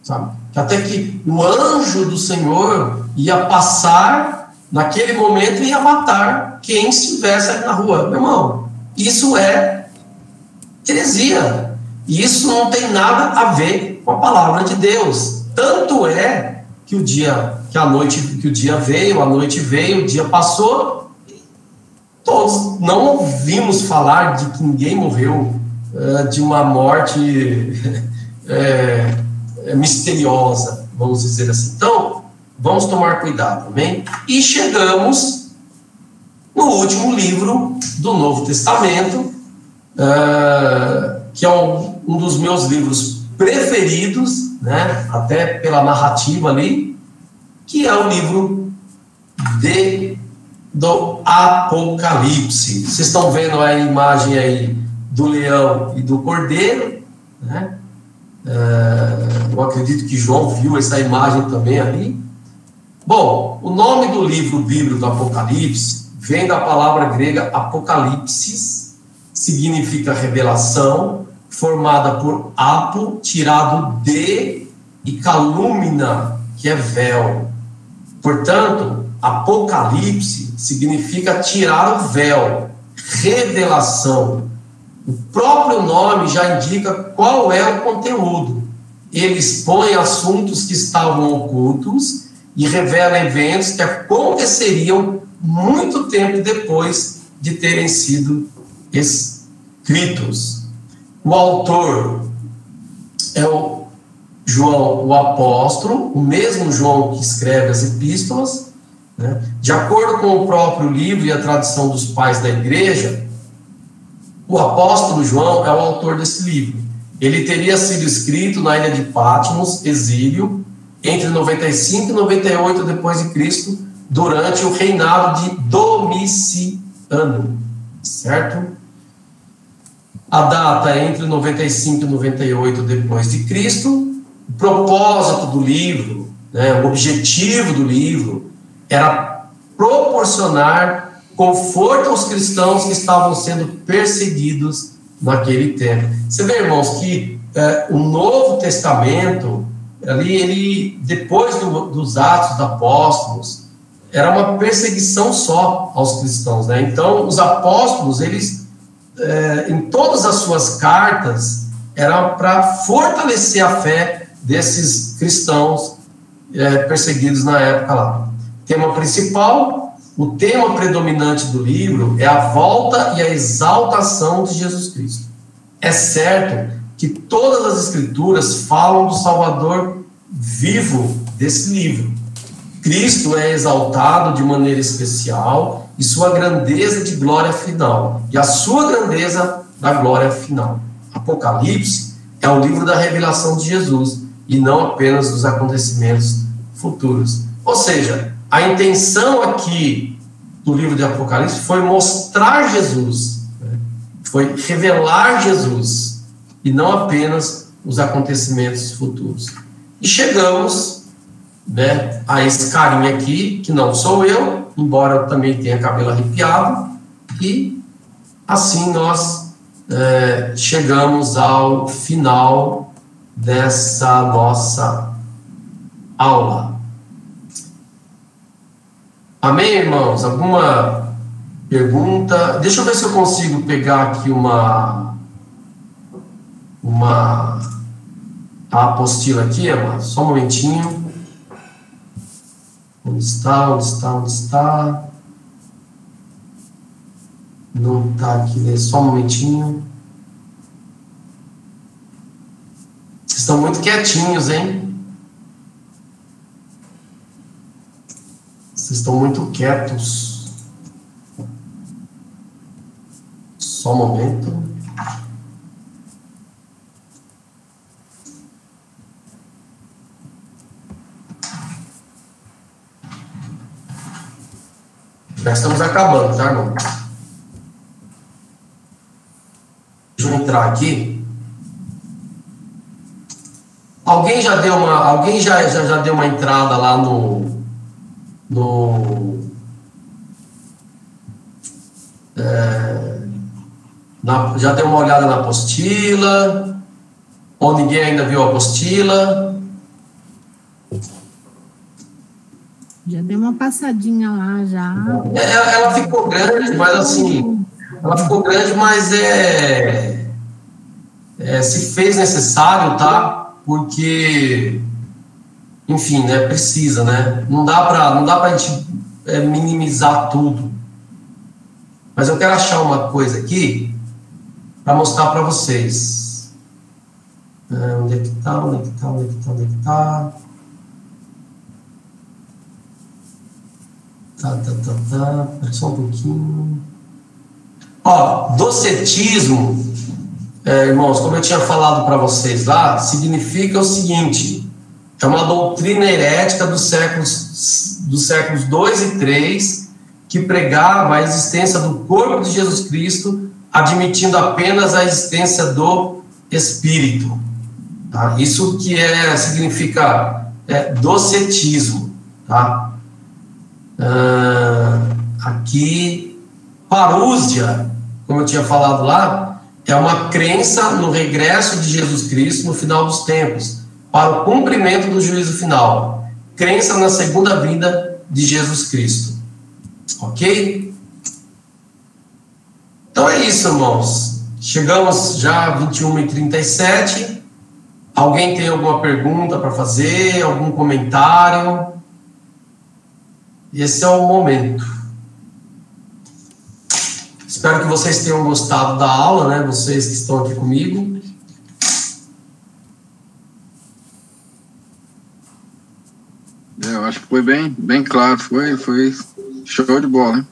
sabe? Até que o anjo do Senhor ia passar naquele momento e ia matar quem estivesse ali na rua. Meu irmão, isso é heresia. E isso não tem nada a ver com a palavra de Deus. Tanto é que o dia veio, a noite veio, o dia passou, todos não ouvimos falar de que ninguém morreu de uma morte misteriosa, vamos dizer assim. Então, vamos tomar cuidado, amém? E chegamos no último livro do Novo Testamento, que é um dos meus livros preferidos, né? Até pela narrativa ali, que é o livro do Apocalipse. Vocês estão vendo a imagem aí do leão e do cordeiro, né? Eu acredito que João viu essa imagem também ali. Bom, o nome do livro bíblico do Apocalipse vem da palavra grega apocalipsis, significa revelação, formada por apo, tirado de, e calúmina, que é véu. Portanto, apocalipse significa tirar o véu, revelação. O próprio nome já indica qual é o conteúdo. Ele expõe assuntos que estavam ocultos e revela eventos que aconteceriam muito tempo depois de terem sido escritos. O autor é o João, o apóstolo, o mesmo João que escreve as epístolas, né? De acordo com o próprio livro e a tradição dos pais da igreja, o apóstolo João é o autor desse livro. Ele teria sido escrito na ilha de Patmos, exílio, entre 95 e 98 depois de Cristo, durante o reinado de Domiciano, certo? A data é entre 95 e 98 depois de Cristo. O propósito do livro, né, o objetivo do livro era proporcionar conforto aos cristãos que estavam sendo perseguidos naquele tempo. Você vê, irmãos, que o Novo Testamento, ali, ele, depois dos Atos dos Apóstolos, era uma perseguição só aos cristãos, né? Então, os apóstolos, eles, em todas as suas cartas, era para fortalecer a fé desses cristãos perseguidos na época lá. Tema principal, o tema predominante do livro é a volta e a exaltação de Jesus Cristo. É certo que todas as escrituras falam do Salvador vivo desse livro. Cristo é exaltado de maneira especial e sua grandeza de glória final, e a sua grandeza da glória final. Apocalipse é o livro da revelação de Jesus e não apenas dos acontecimentos futuros. Ou seja, a intenção aqui do livro de Apocalipse foi mostrar Jesus, né? Foi revelar Jesus e não apenas os acontecimentos futuros. E chegamos, né, a esse carinha aqui, que não sou eu, embora eu também tenha cabelo arrepiado, e assim nós chegamos ao final dessa nossa aula. Amém, irmãos? Alguma pergunta? Deixa eu ver se eu consigo pegar aqui a apostila aqui, irmão. Só um momentinho. Onde está? Não está aqui, né? Só um momentinho. Vocês estão muito quietinhos, hein? Vocês estão muito quietos. Só um momento. Já estamos acabando, tá, irmão? Deixa eu entrar aqui. Alguém já deu uma entrada lá já deu uma olhada na apostila? Ou ninguém ainda viu a apostila? Já deu uma passadinha lá, já. Ela ficou grande, mas assim... Ela ficou grande, mas se fez necessário, tá? Porque, enfim, né? Precisa, né? Não dá pra gente minimizar tudo. Mas eu quero achar uma coisa aqui para mostrar para vocês. Onde é que tá? Tá. Só um pouquinho. Ó, docetismo, irmãos, como eu tinha falado para vocês lá, significa o seguinte: é uma doutrina herética dos séculos 2 e 3, que pregava a existência do corpo de Jesus Cristo, admitindo apenas a existência do Espírito. Tá? Isso que significa docetismo. Tá? Aqui, parúzia, como eu tinha falado lá, é uma crença no regresso de Jesus Cristo no final dos tempos, para o cumprimento do juízo final. Crença na segunda vinda de Jesus Cristo. Ok? Então é isso, irmãos. Chegamos já a 21h37. Alguém tem alguma pergunta para fazer? Algum comentário? Esse é o momento. Espero que vocês tenham gostado da aula, né? Vocês que estão aqui comigo. Eu acho que foi bem claro. Foi show de bola, hein?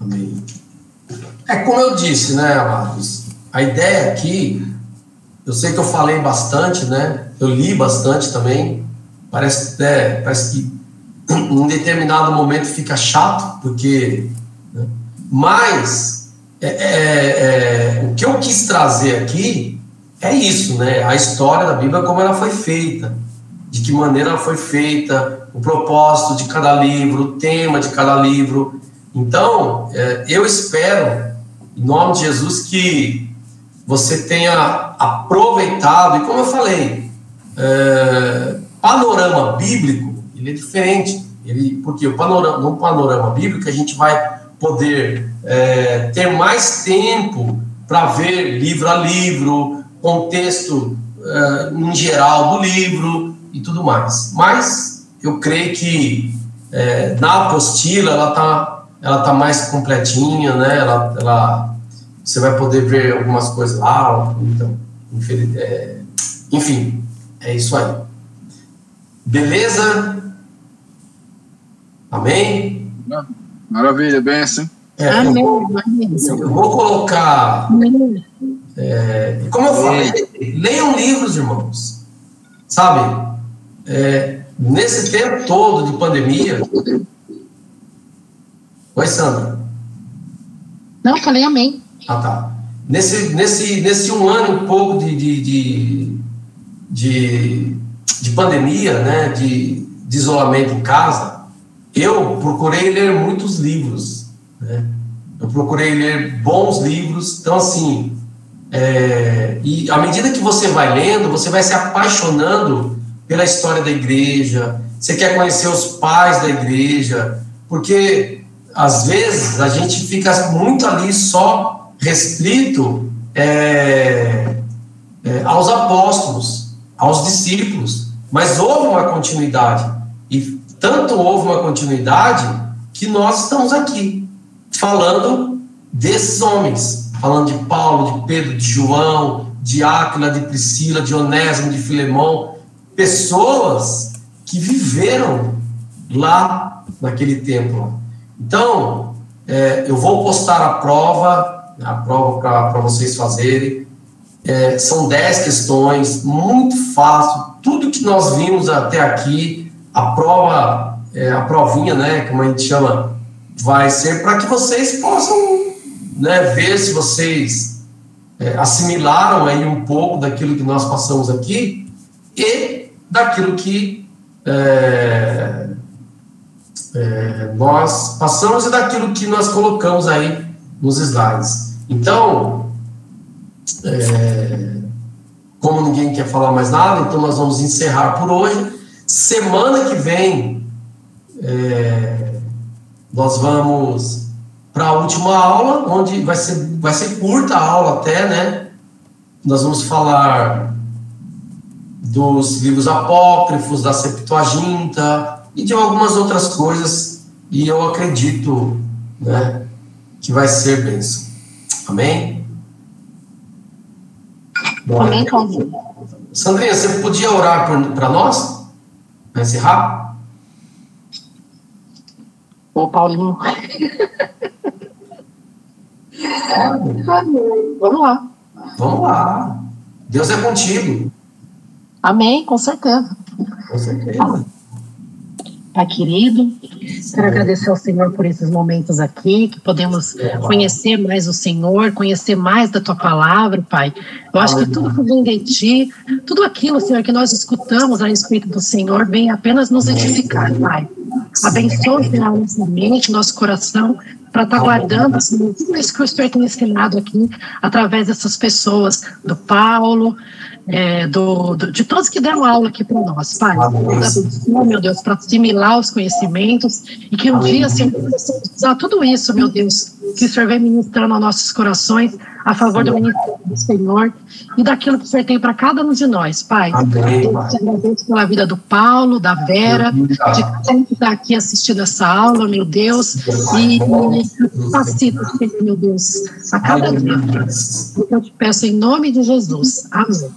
Amém. Como eu disse, né, amados? A ideia aqui, eu sei que eu falei bastante, né? Eu li bastante também. Parece que em determinado momento fica chato, porque... Né? Mas o que eu quis trazer aqui é isso, né? A história da Bíblia, como ela foi feita, de que maneira ela foi feita, o propósito de cada livro, o tema de cada livro. Então, eu espero, em nome de Jesus, que você tenha aproveitado, e como eu falei, panorama bíblico, ele é diferente, porque no panorama bíblico a gente vai poder ter mais tempo para ver livro a livro, contexto em geral do livro e tudo mais. Mas eu creio que na apostila ela tá mais completinha, né? Você vai poder ver algumas coisas lá, então, enfim, é isso aí. Beleza? Amém? Maravilha, bem assim. Amém. Eu vou colocar... como eu falei, leiam livros, irmãos. Sabe? Nesse tempo todo de pandemia... Oi, Sandra. Não, falei amém. Ah, tá. Nesse um ano e pouco de pandemia, né, de isolamento em casa, eu procurei ler muitos livros, né? Eu procurei ler bons livros. Então, assim, e à medida que você vai lendo, você vai se apaixonando pela história da igreja, você quer conhecer os pais da igreja, porque às vezes a gente fica muito ali só restrito aos apóstolos, aos discípulos, mas houve uma continuidade, e tanto houve uma continuidade que nós estamos aqui falando desses homens, falando de Paulo, de Pedro, de João, de Áquila, de Priscila, de Onésimo, de Filemão, pessoas que viveram lá naquele templo. Então, eu vou postar a prova para vocês fazerem. São 10 questões, muito fácil. Tudo que nós vimos até aqui, a prova, a provinha, né, como a gente chama, vai ser para que vocês possam, né, ver se vocês assimilaram aí um pouco daquilo que nós passamos aqui e daquilo que nós passamos e daquilo que nós colocamos aí nos slides. Então, como ninguém quer falar mais nada, então nós vamos encerrar por hoje. Semana que vem, nós vamos para a última aula, onde vai ser curta a aula até, né? Nós vamos falar dos livros apócrifos, da Septuaginta e de algumas outras coisas, e eu acredito, né, que vai ser bênção. Amém? Amém, Paulinho. Sandrinha, você podia orar para nós? Para encerrar? Ô, Paulinho. Vamos lá. Vamos lá. Deus é contigo. Amém, com certeza. Com certeza. Pai querido, quero agradecer ao Senhor por esses momentos aqui, que podemos conhecer mais o Senhor, conhecer mais da Tua Palavra, Pai. Eu acho que tudo que vem de Ti, tudo aquilo, Senhor, que nós escutamos a respeito do Senhor, vem apenas nos edificar, Pai. Abençoe, Senhor, nossa mente, nosso coração, para estar guardando, Senhor, tudo isso que o Senhor tem ensinado aqui, através dessas pessoas, do Paulo, de todos que deram aula aqui para nós, Pai. Abençoe, meu Deus, para assimilar os conhecimentos e que um dia, Senhor, possamos usar tudo isso, meu Deus, que o Senhor vem ministrando aos nossos corações a favor do ministério do Senhor e daquilo que o Senhor tem para cada um de nós, Pai. Amém, eu te agradeço pela vida do Paulo, da Vera, de cada um que está aqui assistindo essa aula, meu Deus, e facilita, meu Deus, a cada dia. Eu te peço em nome de Jesus. Amém.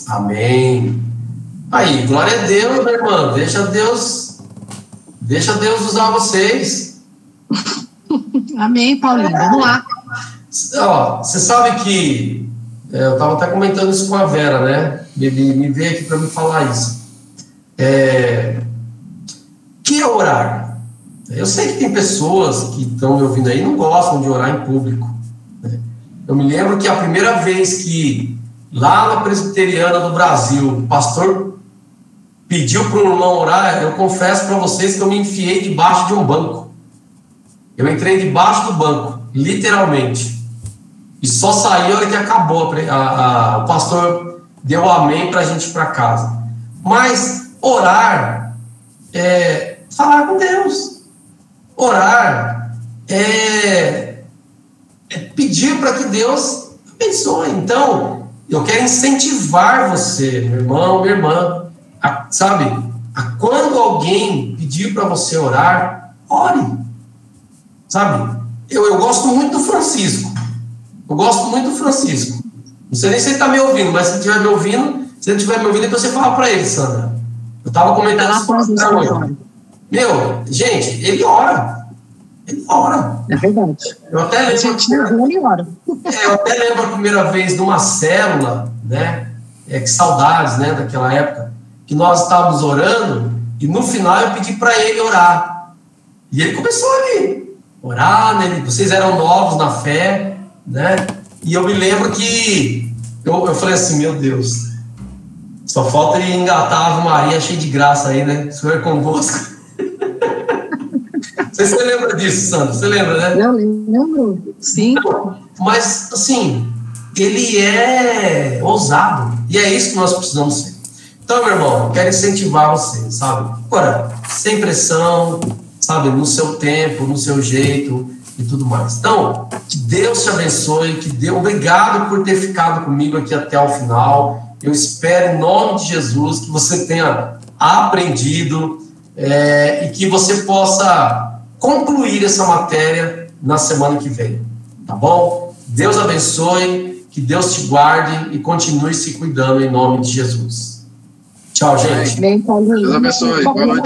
Amém. Aí, glória a Deus, minha irmã. Deixa Deus usar vocês. Amém, Paulinho. Vamos lá. Ó, você sabe que eu estava até comentando isso com a Vera, né? Me veio aqui para me falar isso. Que é orar? Eu sei que tem pessoas que estão me ouvindo aí e não gostam de orar em público, né? Eu me lembro que a primeira vez que lá na Presbiteriana do Brasil o pastor pediu para um irmão orar, eu confesso para vocês que eu me enfiei debaixo de um banco. Eu entrei debaixo do banco, literalmente. E só saí a hora que acabou. O pastor deu amém para a gente ir para casa. Mas orar é falar com Deus. Orar é pedir para que Deus abençoe. Então, eu quero incentivar você, meu irmão, minha irmã, quando alguém pedir para você orar, ore. Sabe? Eu gosto muito do Francisco. Não sei nem se ele está me ouvindo, mas se ele estiver me ouvindo, então você fala para ele, Sandra. Eu estava comentando isso. Meu, gente, ele ora. É verdade. Eu até lembro a primeira vez numa célula, né? Que saudades, né? Daquela época, que nós estávamos orando, e no final eu pedi para ele orar. E ele começou ali. Orar, né? Vocês eram novos na fé, né? E eu me lembro que eu falei assim, meu Deus, só falta ele engatar a Ave Maria cheia de graça aí, né? O Senhor é convosco. Você lembra disso, Sandra? Você lembra, né? Eu lembro, sim. Mas, assim, ele é ousado. E é isso que nós precisamos ser. Então, meu irmão, eu quero incentivar você, sabe? Agora, sem pressão, sabe? No seu tempo, no seu jeito e tudo mais. Então, que Deus te abençoe, obrigado por ter ficado comigo aqui até o final. Eu espero, em nome de Jesus, que você tenha aprendido e que você possa concluir essa matéria na semana que vem, tá bom? Deus abençoe Que Deus te guarde e continue se cuidando em nome de Jesus. Tchau, gente. Bem, Paulinho. Deus abençoe. Boa noite.